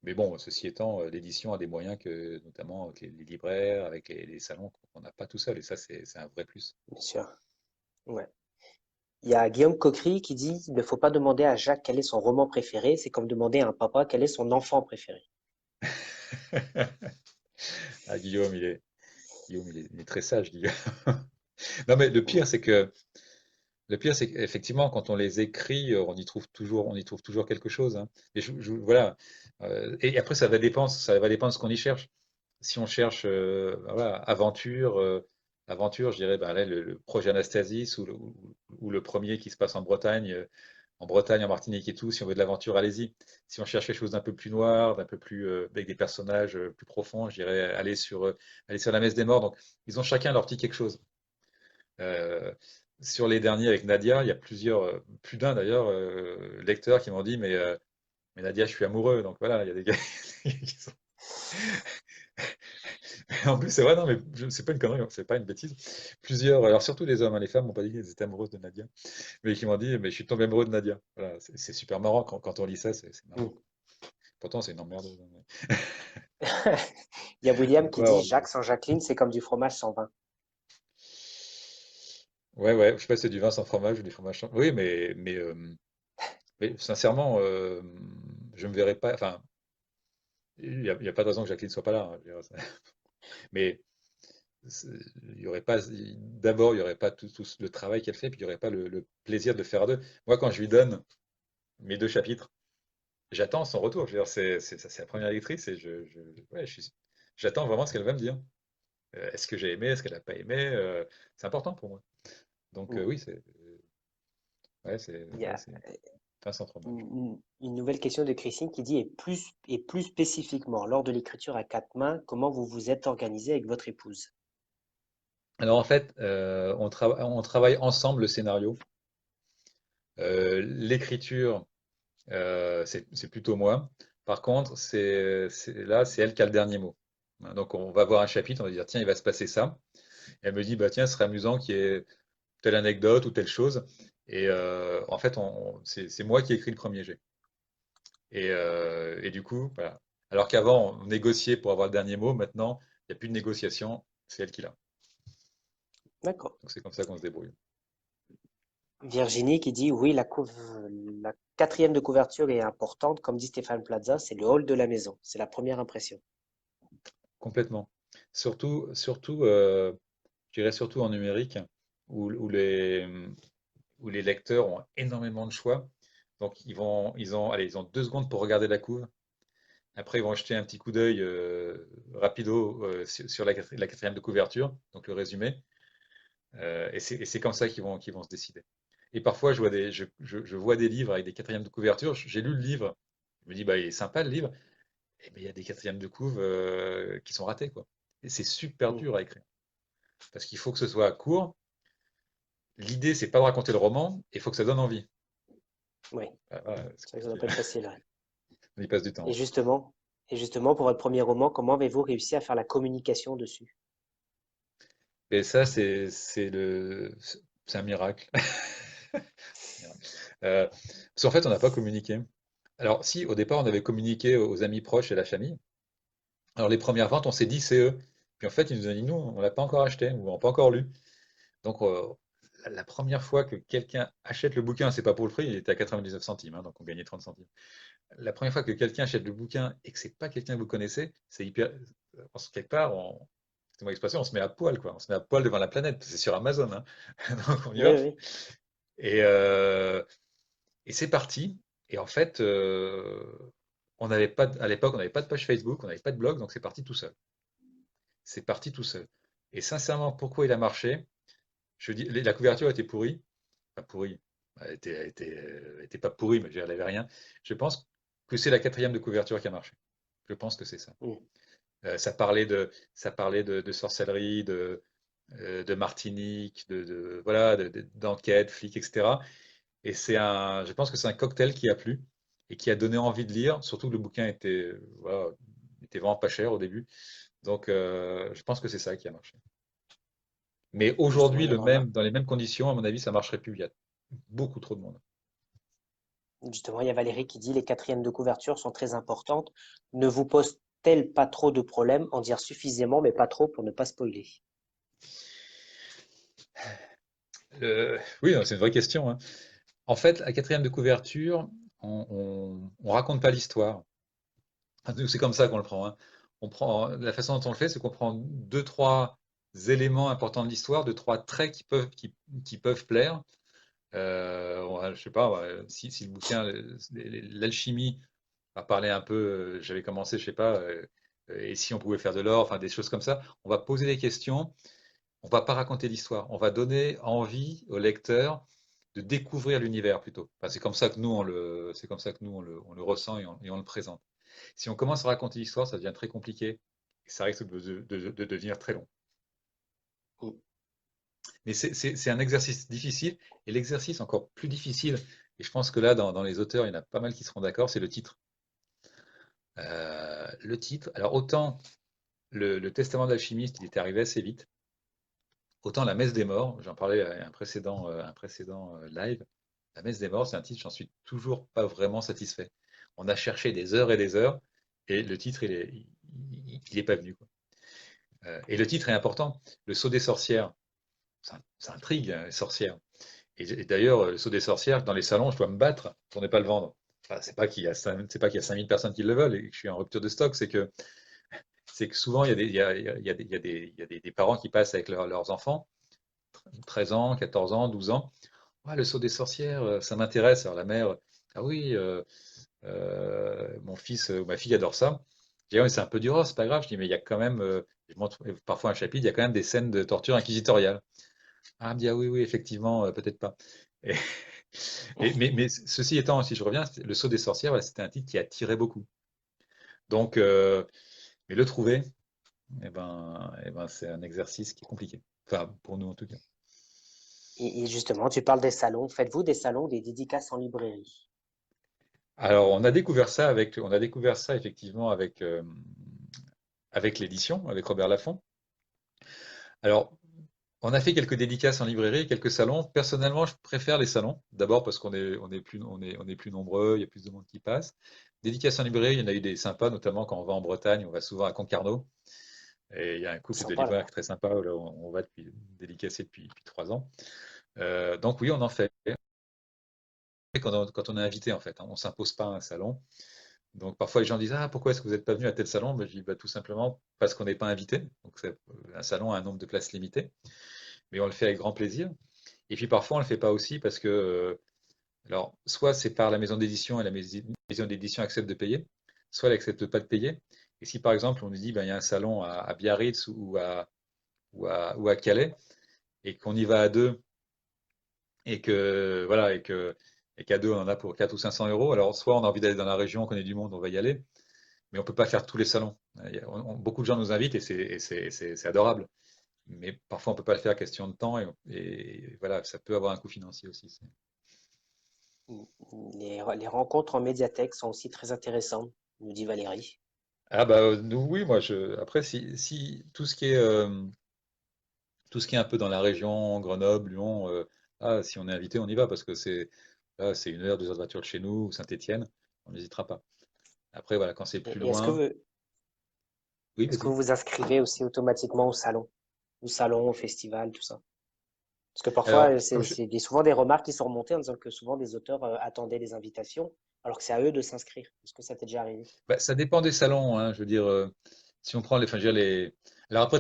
Mais bon, ceci étant, l'édition a des moyens que, notamment avec les libraires, avec les salons, qu'on n'a pas tout seul. Et ça, c'est un vrai plus. Bien sûr. Ouais. Il y a Guillaume Coquery qui dit, il ne faut pas demander à Jacques quel est son roman préféré, c'est comme demander à un papa quel est son enfant préféré. Ah, Guillaume, il est très sage, Guillaume. Non, mais le pire, c'est qu'effectivement, quand on les écrit, on y trouve toujours quelque chose, hein. Et voilà. Et après, ça va dépendre de ce qu'on y cherche. Si on cherche, voilà, aventure, je dirais, ben là, le projet Anastasis ou le premier qui se passe en Martinique et tout. Si on veut de l'aventure, allez-y. Si on cherche quelque chose d'un peu plus noir, d'un peu plus avec des personnages plus profonds, je dirais, aller sur la messe des morts. Donc, ils ont chacun leur petit quelque chose. Euh, sur les derniers avec Nadia, il y a plus d'un d'ailleurs, lecteurs qui m'ont dit, mais Nadia, je suis amoureux. Donc voilà, il y a des gars qui sont. En plus, c'est vrai, non, mais c'est pas une connerie, hein, c'est pas une bêtise. Plusieurs, alors surtout les hommes, hein, les femmes m'ont pas dit qu'elles étaient amoureuses de Nadia, mais qui m'ont dit, mais je suis tombé amoureux de Nadia. Voilà, c'est super marrant quand on lit ça, c'est marrant. Mm. Pourtant, c'est une emmerdeuse, hein, Il y a William comme qui quoi, dit, Jacques sans Jacqueline, c'est comme du fromage sans vin. ouais, ouais, je sais pas si c'est du vin sans fromage ou du fromage sans. Oui, mais sincèrement, je me verrais pas. Enfin, il y a pas de raison que Jacqueline soit pas là, hein, je veux dire, mais c'est- il y aurait pas. D'abord, il y aurait pas tout le travail qu'elle fait, puis il y aurait pas le plaisir de le faire à deux. Moi, quand je lui donne mes deux chapitres, j'attends son retour. Je veux dire, c'est la première lectrice et ouais, j'attends vraiment ce qu'elle va me dire. Est-ce que j'ai aimé, est-ce qu'elle n'a pas aimé? C'est important pour moi. Donc Mm. oui, c'est Il y ouais, a c'est pain sans fromage. une nouvelle question de Christine qui dit, et plus spécifiquement, lors de l'écriture à quatre mains, comment vous vous êtes organisé avec votre épouse? Alors en fait, on travaille ensemble le scénario. L'écriture, c'est plutôt moi. Par contre, là, c'est elle qui a le dernier mot. Hein, donc on va voir un chapitre, on va dire tiens, il va se passer ça. Et elle me dit bah tiens, ce serait amusant qu'il y ait telle anecdote ou telle chose. Et en fait, c'est moi qui ai écrit le premier jet. Et du coup, voilà. Alors qu'avant, on négociait pour avoir le dernier mot, maintenant, il n'y a plus de négociation, c'est elle qui l'a. D'accord. Donc c'est comme ça qu'on se débrouille. Virginie qui dit, oui, la quatrième de couverture est importante, comme dit Stéphane Plaza, c'est le hall de la maison, c'est la première impression. Complètement. Surtout, je dirais surtout en numérique, où, où les, où les lecteurs ont énormément de choix. Donc ils ont 2 secondes pour regarder la couve. Après, ils vont jeter un petit coup d'œil rapido sur la quatrième de couverture, donc le résumé. Et c'est comme ça qu'ils vont se décider. Et parfois, je vois des livres avec des quatrièmes de couverture. J'ai lu le livre. Je me dis, bah, il est sympa le livre. Et ben, il y a des quatrièmes de couve qui sont ratés, quoi. Et c'est super Mm. dur à écrire. Parce qu'il faut que ce soit court. L'idée, c'est pas de raconter le roman. Il faut que ça donne envie. Oui, Voilà, c'est vrai que ça doit pas être facile. Ouais. on y passe du Et temps. justement, et justement, pour votre premier roman, comment avez-vous réussi à faire la communication dessus? Et ça, c'est un miracle. Parce qu'en fait, on n'a pas communiqué. Alors, si, au départ, on avait communiqué aux amis proches et à la famille. Alors, les premières ventes, on s'est dit, c'est eux. Puis en fait, ils nous ont dit, nous, on l'a pas encore acheté, ou on l'a pas encore lu. Donc, la première fois que quelqu'un achète le bouquin, c'est pas pour le prix, il était à 99 centimes, hein, donc on gagnait 30 centimes. La première fois que quelqu'un achète le bouquin et que c'est pas quelqu'un que vous connaissez, c'est hyper. Quelque part, c'est mon expression, on se met à poil, quoi. On se met à poil devant la planète. C'est sur Amazon, hein. Donc on y Oui, va. oui. Et, euh, et c'est parti. Et en fait, à l'époque, on n'avait pas de page Facebook, on n'avait pas de blog, donc c'est parti tout seul. C'est parti tout seul. Et sincèrement, pourquoi il a marché? Je dis, la couverture était pourrie. Pas pourrie. Elle était pas pourrie, mais je veux dire, elle avait rien. Je pense que c'est la quatrième de couverture qui a marché. Je pense que c'est ça. Mm. Ça parlait de sorcellerie, de Martinique, voilà, d'enquête, flics, etc. Et je pense que c'est un cocktail qui a plu et qui a donné envie de lire, surtout que le bouquin était, voilà, était vraiment pas cher au début. Donc, je pense que c'est ça qui a marché. Mais Justement, aujourd'hui, il y a vraiment, dans les mêmes conditions, à mon avis, ça marcherait plus. Il y a beaucoup trop de monde. justement, il y a Valérie qui dit les quatrièmes de couverture sont très importantes. Ne vous pose-t-elle pas trop de problèmes? En dire suffisamment, mais pas trop pour ne pas spoiler. Oui, non, c'est une vraie question, hein. En fait, la quatrième de couverture, on raconte pas l'histoire. Enfin, nous, c'est comme ça qu'on le prend, hein. La façon dont on le fait, c'est qu'on prend deux, trois éléments importants de l'histoire, deux, trois traits qui peuvent plaire. Je sais pas, si le bouquin, l'alchimie, a parlé un peu, j'avais commencé, je sais pas, et si on pouvait faire de l'or, enfin des choses comme ça, on va poser des questions, on va pas raconter l'histoire, on va donner envie au lecteur de découvrir l'univers plutôt. Enfin, c'est comme ça que nous c'est comme ça que nous on le ressent et on le présente. Si on commence à raconter l'histoire, ça devient très compliqué et ça risque de devenir très long. Mm. Mais c'est un exercice difficile et l'exercice encore plus difficile, et je pense que là, dans les auteurs, il y en a pas mal qui seront d'accord, c'est le titre. Le titre, alors autant le Testament de l'alchimiste, il était arrivé assez vite, autant la Messe des morts, j'en parlais à un précédent live, la Messe des morts, c'est un titre, j'en suis toujours pas vraiment satisfait. On a cherché des heures et des heures, et le titre, il est pas venu, quoi. Et le titre est important. Le sceau des sorcières, ça intrigue, hein, les sorcières. Et d'ailleurs, le sceau des sorcières, dans les salons, je dois me battre pour ne pas le vendre. Enfin, c'est pas qu'il y a 5000 personnes qui le veulent et que je suis en rupture de stock, c'est que souvent, il y a des parents qui passent avec leurs enfants, 13 ans, 14 ans, 12 ans. Ouais, le sceau des sorcières, ça m'intéresse. Alors la mère, ah oui, mon fils ou ma fille adore ça. Je dis, ouais, c'est un peu dur, oh, c'est pas grave. Je dis, mais il y a quand même, je montre parfois un chapitre, il y a quand même des scènes de torture inquisitoriale. Ah, elle me dit, ah oui, oui, effectivement, peut-être pas. Et, mais ceci étant, si je reviens, le sceau des sorcières, voilà, c'était un titre qui attirait beaucoup. Donc, mais le trouver, c'est un exercice qui est compliqué. Enfin, pour nous en tout cas. Et justement, tu parles des salons. Faites-vous des salons, des dédicaces en librairie? Alors, on a découvert ça effectivement avec l'édition, avec Robert Laffont. Alors, on a fait quelques dédicaces en librairie, quelques salons. Personnellement, je préfère les salons. D'abord parce on est plus nombreux, il y a plus de monde qui passe. Dédicaces en librairie, il y en a eu des sympas, notamment quand on va en Bretagne, on va souvent à Concarneau. Et il y a un couple de Sympa libraires là-bas. qui est très sympa, là, on va dédicacer depuis 3 ans. Donc oui, on en fait. Quand on est invité, en fait, hein, on ne s'impose pas à un salon. Donc parfois les gens disent, ah, pourquoi est-ce que vous n'êtes pas venu à tel salon? Ben, je dis, bah, tout simplement parce qu'on n'est pas invité. Donc un salon a un nombre de places limité, mais on le fait avec grand plaisir. Et puis parfois on le fait pas aussi parce que, alors soit c'est par la maison d'édition et la maison d'édition accepte de payer, soit elle accepte pas de payer. Et si par exemple on nous dit, ben, il y a un salon à Biarritz ou à Calais, et qu'on y va à deux, et que voilà, et qu'à deux on en a pour 400 ou 500 euros, alors soit on a envie d'aller dans la région, on connaît du monde, on va y aller, mais on peut pas faire tous les salons. Beaucoup de gens nous invitent et c'est adorable. Mais parfois, on peut pas le faire, question de temps, et voilà, ça peut avoir un coût financier aussi. Les rencontres en médiathèque sont aussi très intéressantes, nous dit Valérie. Ah bah nous, oui, moi après si tout ce qui est un peu dans la région, Grenoble, Lyon, si on est invité, on y va parce que c'est 1 heure, 2 heures de voiture de chez nous, ou Saint-Étienne, on n'hésitera pas. Après voilà, quand c'est plus Et est-ce que loin, oui, est-ce que vous vas-y. vous inscrivez aussi automatiquement au salon, au festival, tout ça? Parce que parfois, Alors, souvent des remarques qui sont remontées en disant que souvent des auteurs attendaient les invitations, alors que c'est à eux de s'inscrire. Est-ce que ça t'est déjà arrivé? bah, ça dépend des salons, hein, je veux dire, si on prend enfin, je veux dire, alors après,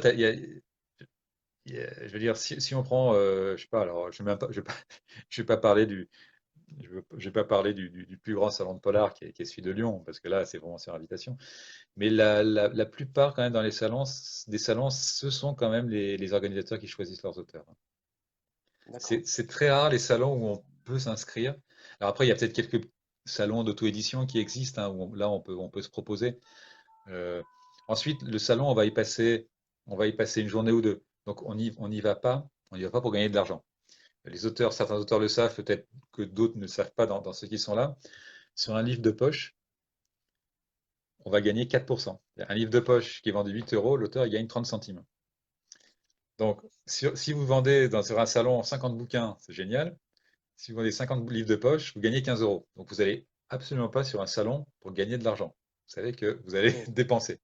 je veux dire, si on prend, je sais pas, alors je vais pas parler je vais pas parler du plus grand salon de polar qui est celui de Lyon, parce que là, c'est vraiment sur invitation. Mais la plupart, quand même, dans les salons, des salons, ce sont quand même les organisateurs qui choisissent leurs auteurs, hein. D'accord. C'est très rare les salons où on peut s'inscrire. Alors après, il y a peut-être quelques salons d'auto-édition qui existent, hein, où là, on peut se proposer. Euh, Ensuite, le salon, on va y passer une journée ou deux. Donc on n'y va pas, on n'y va pas pour gagner de l'argent. Les auteurs, certains auteurs le savent, peut-être que d'autres ne le savent pas dans ceux qui sont là. Sur un livre de poche, on va gagner 4%. Un livre de poche qui est vendu 8 euros, l'auteur il gagne 30 centimes. Donc, si vous vendez sur un salon 50 bouquins, c'est génial. Si vous vendez 50 livres de poche, vous gagnez 15 euros. Donc, vous n'allez absolument pas sur un salon pour gagner de l'argent. Vous savez que vous allez Mm. dépenser.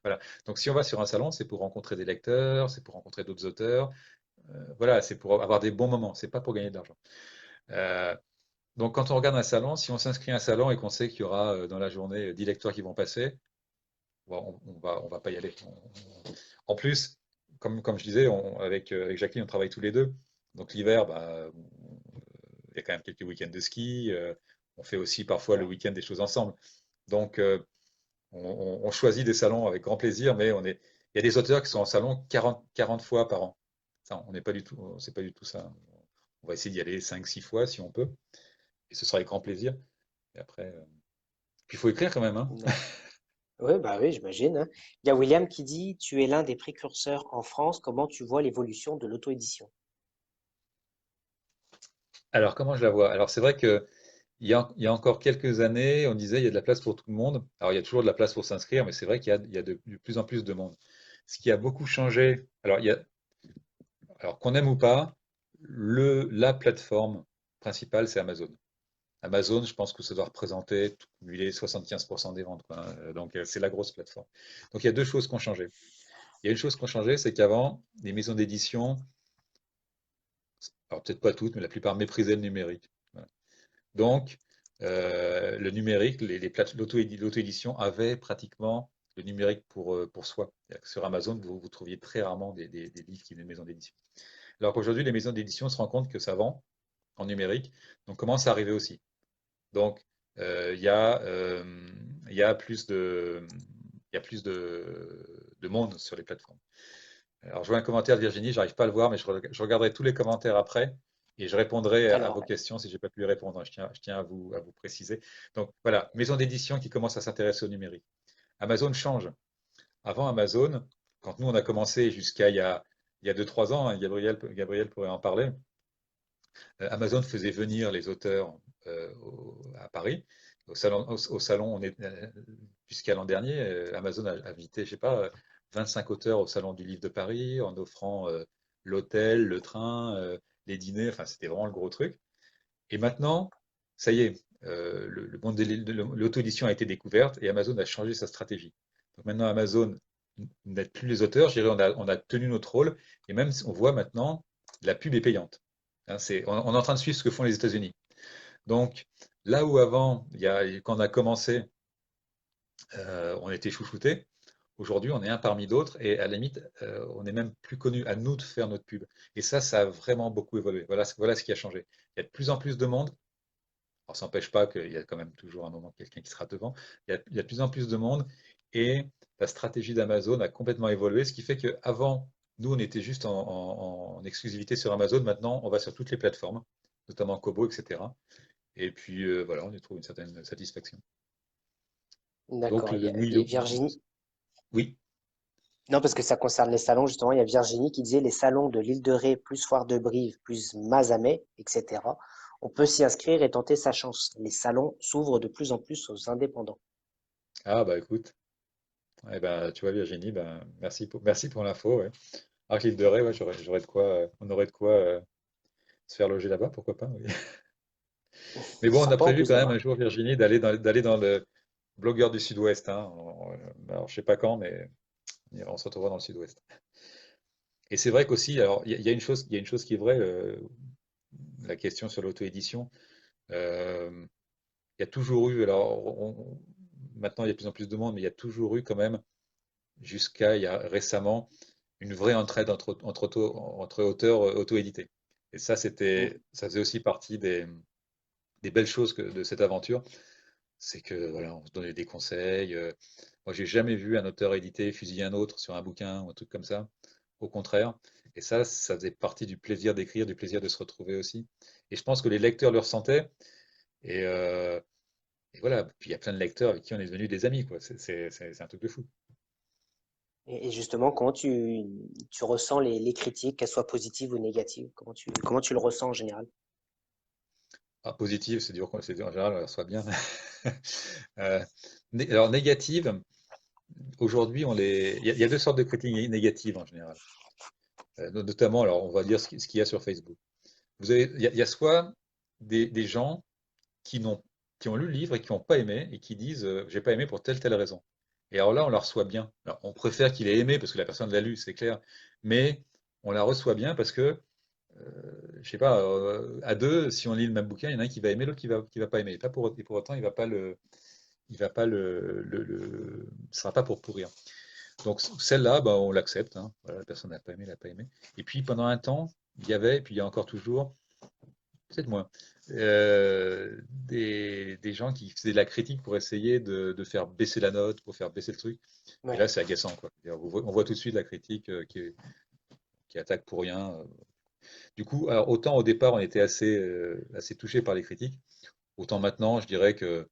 Voilà. Donc, si on va sur un salon, c'est pour rencontrer des lecteurs, c'est pour rencontrer d'autres auteurs. Voilà, c'est pour avoir des bons moments. C'est pas pour gagner de l'argent. Euh, donc, quand on regarde un salon, si on s'inscrit à un salon et qu'on sait qu'il y aura dans la journée 10 lecteurs qui vont passer, bon, on va pas y aller. En plus, comme je disais, avec Jacqueline, on travaille tous les deux. Donc l'hiver, bah, il y a quand même quelques week-ends de ski. On fait aussi parfois le Ouais. week-end des choses ensemble. Donc on choisit des salons avec grand plaisir, mais il y a des auteurs qui sont en salon 40 fois par an. Ça, on n'est pas du tout, c'est pas du tout ça. On va essayer d'y aller 5, 6 fois si on peut. Et ce sera avec grand plaisir. Et après, puis il faut écrire quand même, hein. Ouais, bah oui, j'imagine, hein. Il y a William qui dit, tu es l'un des précurseurs en France. Comment tu vois l'évolution de l'auto-édition? Alors, comment je la vois? Alors, c'est vrai que il y a encore quelques années, on disait il y a de la place pour tout le monde. Alors, il y a toujours de la place pour s'inscrire, mais c'est vrai qu'il y a de plus en plus de monde. Ce qui a beaucoup changé, alors qu'on aime ou pas, la plateforme principale, c'est Amazon. Amazon, je pense que ça doit représenter, tout cumulé, 75% des ventes, quoi. Donc, c'est la grosse plateforme. Donc, il y a deux choses qui ont changé. Il y a une chose qui a changé, c'est qu'avant, les maisons d'édition, alors peut-être pas toutes, mais la plupart méprisaient le numérique. Voilà. Donc, le numérique, l'auto-édition avait pratiquement le numérique pour soi. C'est-à-dire que sur Amazon, vous trouviez très rarement des livres qui venaient de maisons d'édition. Alors qu'aujourd'hui, les maisons d'édition se rendent compte que ça vend en numérique, donc commence à arriver aussi. Donc, euh, il y a, euh, il y a plus de monde sur les plateformes. Alors, je vois un commentaire de Virginie, j'arrive pas à le voir, mais je regarderai tous les commentaires après et je répondrai à vos Alors, questions si j'ai pas pu y répondre. Je tiens à vous préciser. Donc voilà, maison d'édition qui commence à s'intéresser au numérique. Amazon change. Avant Amazon, quand nous on a commencé jusqu'à il y a 2, 3 ans, hein, Gabriel pourrait en parler, Amazon faisait venir les auteurs à Paris. Au salon jusqu'à l'an dernier, Amazon a invité, je sais pas, 25 auteurs au Salon du Livre de Paris en offrant l'hôtel, le train, les dîners. Enfin, c'était vraiment le gros truc. Et maintenant, ça y est, le monde de l'auto-édition a été découverte et Amazon a changé sa stratégie. Donc maintenant, Amazon n'aide plus les auteurs. Je dirais, on a tenu notre rôle et même on voit maintenant, la pub est payante. Hein, on est en train de suivre ce que font les États-Unis. Donc, là où avant, quand on a commencé, on était chouchouté, aujourd'hui, on est un parmi d'autres et à la limite, on est même plus connu à nous de faire notre pub. Et ça a vraiment beaucoup évolué. Voilà ce qui a changé. Il y a de plus en plus de monde. Alors, ça n'empêche pas qu'il y a quand même toujours un moment quelqu'un qui sera devant. Il y a de plus en plus de monde et la stratégie d'Amazon a complètement évolué, ce qui fait qu'avant, nous, on était juste en exclusivité sur Amazon. Maintenant, on va sur toutes les plateformes, notamment Kobo, etc. Et puis voilà, on y trouve une certaine satisfaction. Donc d'accord. oui, Et Virginie, oui. non, parce que ça concerne les salons, justement, il y a Virginie qui disait les salons de l'île de Ré, plus Foire de Brive, plus Mazamet, etc. On peut s'y inscrire et tenter sa chance. Les salons s'ouvrent de plus en plus aux indépendants. Ah bah écoute, eh ben, tu vois Virginie, ben, merci pour l'info. Ouais. Alors que l'île de Ré, ouais, j'aurais de quoi, on aurait de quoi se faire loger là-bas, pourquoi pas. Oui. Mais bon, on a Sympa en prévu plus quand même d'avoir. un jour, Virginie, d'aller dans le blogueur du Sud-Ouest. Hein. Alors je sais pas quand, mais on se retrouvera dans le Sud-Ouest. Et c'est vrai qu'aussi, alors il y a une chose, il y a une chose qui est vraie, la question sur l'auto-édition. euh, il y a toujours eu, maintenant il y a de plus en plus de monde, mais il y a toujours eu quand même, jusqu'à il y a récemment, une vraie entraide entre auteurs auto-édités. Et Mm. ça faisait aussi partie des belles choses de cette aventure, c'est que voilà, on se donnait des conseils. Moi, j'ai jamais vu un auteur édité fusiller un autre sur un bouquin ou un truc comme ça. Au contraire. Et ça faisait partie du plaisir d'écrire, du plaisir de se retrouver aussi. Et je pense que les lecteurs le ressentaient. Et, euh, et voilà. Puis il y a plein de lecteurs avec qui on est devenus des amis, quoi. C'est un truc de fou. Et justement, comment tu ressens les critiques, qu'elles soient positives ou négatives? Comment tu le ressens en général? Ah, positive, c'est dur, c'est dur, en général, on la reçoit bien. Euh, alors, négative, aujourd'hui, il y a deux sortes de critiques négatives en général. Notamment, alors, on va dire ce qu'il y a sur Facebook. Il y a soit des gens qui n'ont, qui ont lu le livre et qui n'ont pas aimé et qui disent j'ai pas aimé pour telle raison. Et alors là, on la reçoit bien. Alors, on préfère qu'il ait aimé parce que la personne l'a lu, c'est clair, mais on la reçoit bien parce que, je sais pas, à deux, si on lit le même bouquin, il y en a un qui va aimer, l'autre qui va pas aimer. Et pour autant, il va pas ce sera pas pour pourrir. Donc celle-là, bah, on l'accepte, hein. Voilà, la personne n'a pas aimé, elle n'a pas aimé. Et puis pendant un temps, il y avait, et puis il y a encore toujours, peut-être moins, des gens qui faisaient de la critique pour essayer de faire baisser la note, pour faire baisser le truc. Et Ouais. là, c'est agaçant, quoi. On voit tout de suite la critique qui attaque pour rien. Du coup, alors, autant au départ, on était assez touché par les critiques, autant maintenant, je dirais que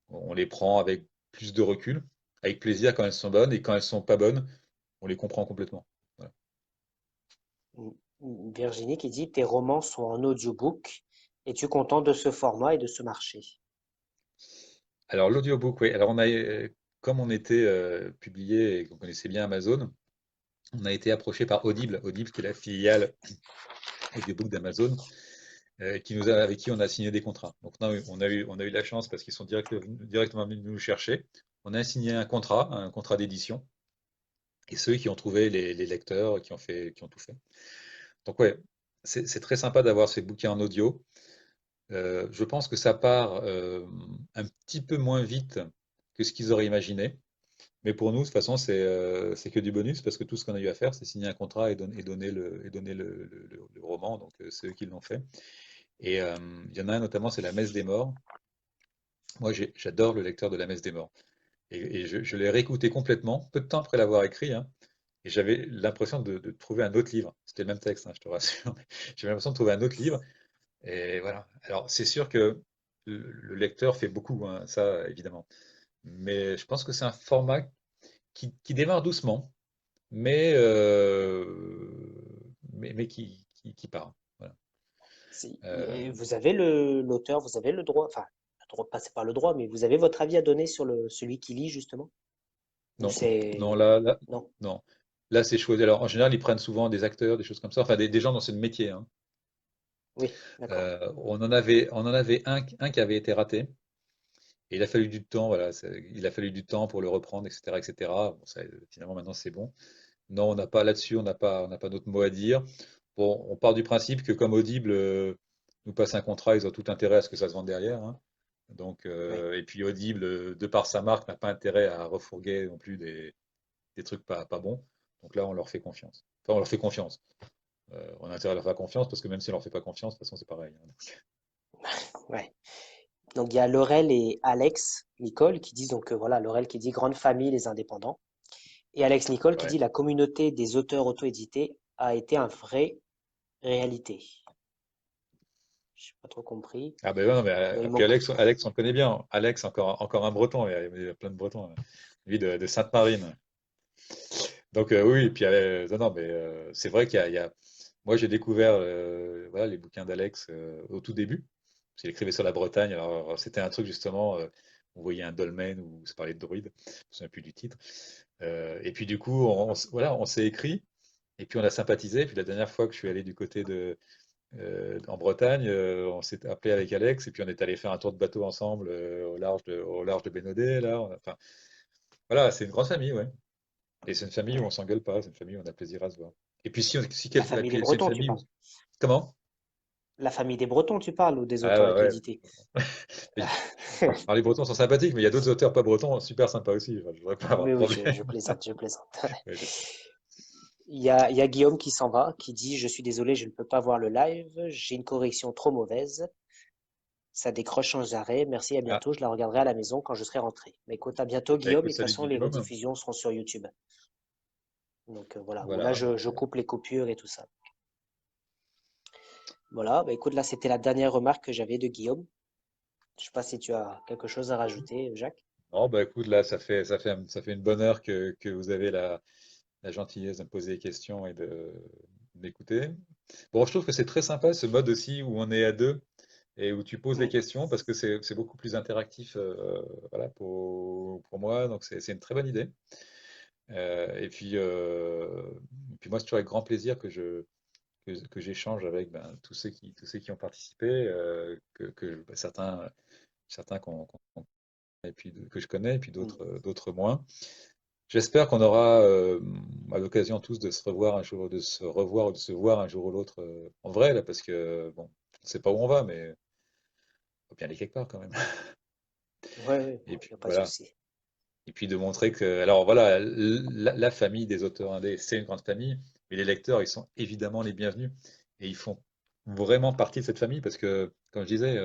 on les prend avec plus de recul, avec plaisir quand elles sont bonnes, et quand elles sont pas bonnes, on les comprend complètement. Voilà. Virginie qui dit, tes romans sont en audiobook. Es-tu content de ce format et de ce marché? Alors l'audiobook, oui. Alors comme on était publié et qu'on connaissait bien Amazon, on a été approché par Audible, Audible qui est la filiale audiobook d'Amazon, avec qui on a signé des contrats. Donc on a eu la chance parce qu'ils sont directement venus nous chercher. On a signé un contrat d'édition, et ceux qui ont trouvé les lecteurs, qui ont tout fait. Donc ouais, c'est très sympa d'avoir ces bouquins en audio. Je pense que ça part un petit peu moins vite que ce qu'ils auraient imaginé. Mais pour nous, de toute façon, c'est que du bonus parce que tout ce qu'on a eu à faire, c'est signer un contrat et donner le roman. Donc, c'est eux qui l'ont fait. Et il y en a un notamment, c'est La Messe des Morts. Moi, j'adore le lecteur de La Messe des Morts. Et je l'ai réécouté complètement, peu de temps après l'avoir écrit, hein, et j'avais l'impression de trouver un autre livre. C'était le même texte, hein, je te rassure. Mais j'avais l'impression de trouver un autre livre. Et voilà. Alors, c'est sûr que le lecteur fait beaucoup, hein, ça, évidemment. Mais je pense que c'est un format qui démarre doucement, mais qui part. Voilà. Euh, Et vous avez l'auteur, vous avez le droit, enfin, le droit, pas, c'est pas le droit, mais vous avez votre avis à donner sur celui qui lit, justement? Ou non, non, c'est... là, Non, non. Là, c'est choisi. Alors, en général, ils prennent souvent des acteurs, des choses comme ça, enfin, des gens dans ce métier, hein. oui, d'accord. On en avait un qui avait été raté, et il a fallu du temps, voilà, il a fallu du temps pour le reprendre, etc., etc. Bon, finalement, maintenant, c'est bon. Non, on n'a pas là-dessus, on n'a pas notre mot à dire. Bon, on part du principe que comme Audible nous passe un contrat, ils ont tout intérêt à ce que ça se vende derrière, hein. Donc, Oui. et puis Audible, de par sa marque, n'a pas intérêt à refourguer non plus des trucs pas bons. Donc là, on leur fait confiance. Enfin, on leur fait confiance. On a intérêt à leur faire confiance parce que même si on leur fait pas confiance, de toute façon, c'est pareil, hein. Ouais. Donc il y a Laurel et Alex Nicole qui disent donc voilà, Laurel qui dit grande famille les indépendants et Alex Nicole qui Ouais. dit la communauté des auteurs auto-édités a été un vrai réalité. Je n'ai pas trop compris. Ah ben ouais, non, mais Il puis manque. Alex, on le connaît bien. Alex, encore un Breton, il y a plein de Bretons, hein. Lui de Sainte-Marine. Donc oui, et puis non, non, mais c'est vrai moi j'ai découvert voilà, les bouquins d'Alex au tout début. Parce qu'il écrivait sur la Bretagne. Alors c'était un truc justement, on voyait un dolmen où ça parlait de druides, je me souviens plus du titre. Et puis du coup, voilà, on s'est écrit et puis on a sympathisé. Puis la dernière fois que je suis allé du côté en Bretagne, on s'est appelé avec Alex et puis on est allé faire un tour de bateau ensemble au large de Bénodet là. Enfin voilà, c'est une grande famille, ouais. Et c'est une famille où on Ouais. s'engueule pas, c'est une famille où on a plaisir à se voir. Et puis La famille des puis c'est une Bretons, tu famille où... parles. Comment? La famille des Bretons, tu parles, ou des Ah auteurs ouais, auto-édités? ouais. Mais alors, les Bretons sont sympathiques, mais il y a d'autres auteurs pas bretons super sympas aussi. Enfin, je voudrais pas avoir Oui, de oui, problème. je plaisante, je plaisante. Ouais, je sais. Il y a Guillaume qui s'en va, qui dit, je suis désolé, je ne peux pas voir le live, j'ai une correction trop mauvaise. Ça décroche sans arrêt. Merci, à Ah, bientôt. Je la regarderai à la maison quand je serai rentré. Mais écoute, à bientôt, bah Guillaume. écoute, Et de toute salut façon, les Guillaume. rediffusions seront sur YouTube. Donc voilà, où là, Voilà, donc, je coupe les coupures et tout ça. Voilà, bah, écoute, là, c'était la dernière remarque que j'avais de Guillaume. Je sais pas si tu as quelque chose à rajouter, Jacques. Oh, bah écoute, là, ça fait une bonne heure que vous avez la gentillesse de me poser des questions et de m'écouter. Bon, je trouve que c'est très sympa ce mode aussi où on est à deux et où tu poses les Mm. questions parce que c'est beaucoup plus interactif voilà, pour moi. Donc, c'est une très bonne idée. Et puis moi, c'est toujours avec grand plaisir que j'échange avec tous ceux qui ont participé, bah, certains et puis que je connais, et puis Mm. d'autres moins. J'espère qu'on aura à l'occasion tous de se revoir un jour, de se revoir ou de se voir un jour ou l'autre en vrai, là, parce que bon, je ne sais pas où on va, mais il faut bien aller quelque part quand même. Ouais, ouais, Et il puis n'y a pas de voilà. souci. Et puis de montrer que, alors voilà, la famille des auteurs indés, c'est une grande famille, mais les lecteurs, ils sont évidemment les bienvenus et ils font vraiment partie de cette famille parce que, comme je disais,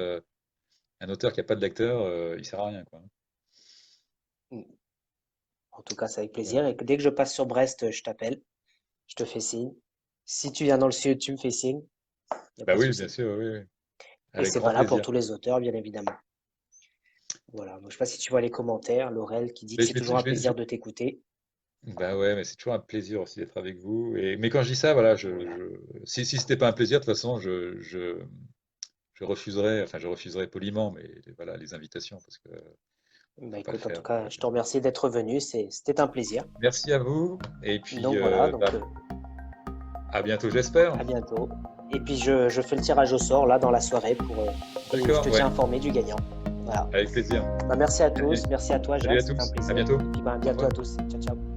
un auteur qui n'a pas de lecteur, il sert à rien, quoi. Mm. En tout cas, c'est avec Voilà. plaisir. Et que dès que je passe sur Brest, je t'appelle, je te fais signe. Si tu viens dans le sud, tu me fais signe, il n'y a Bah pas de oui, bien souci. sûr, oui, oui. Et Avec c'est grand valable pour plaisir. tous les auteurs, bien évidemment. Voilà. Donc, je sais pas si tu vois les commentaires. Laurel qui dit que Mais c'est je vais, toujours un je vais, plaisir de t'écouter. bah ouais, mais c'est toujours un plaisir aussi d'être avec vous. Mais quand je dis ça, voilà, Voilà. si c'était pas un plaisir, de toute façon, je refuserais poliment, mais voilà, les invitations, parce que Bah faut pas le écoute, en tout faire. cas, je te remercie d'être venu. C'était un plaisir. Merci à vous, et puis Donc voilà, donc à bientôt, j'espère. à bientôt. Et puis je fais le tirage au sort là dans la soirée et je te D'accord, tiens ouais, informé du gagnant. Voilà. avec plaisir. Bah, merci à Allez, tous, merci à toi salut Jacques, à c'était un tous, à plaisir. bientôt. Et puis bah, à Au bientôt revoir. à tous. Ciao ciao.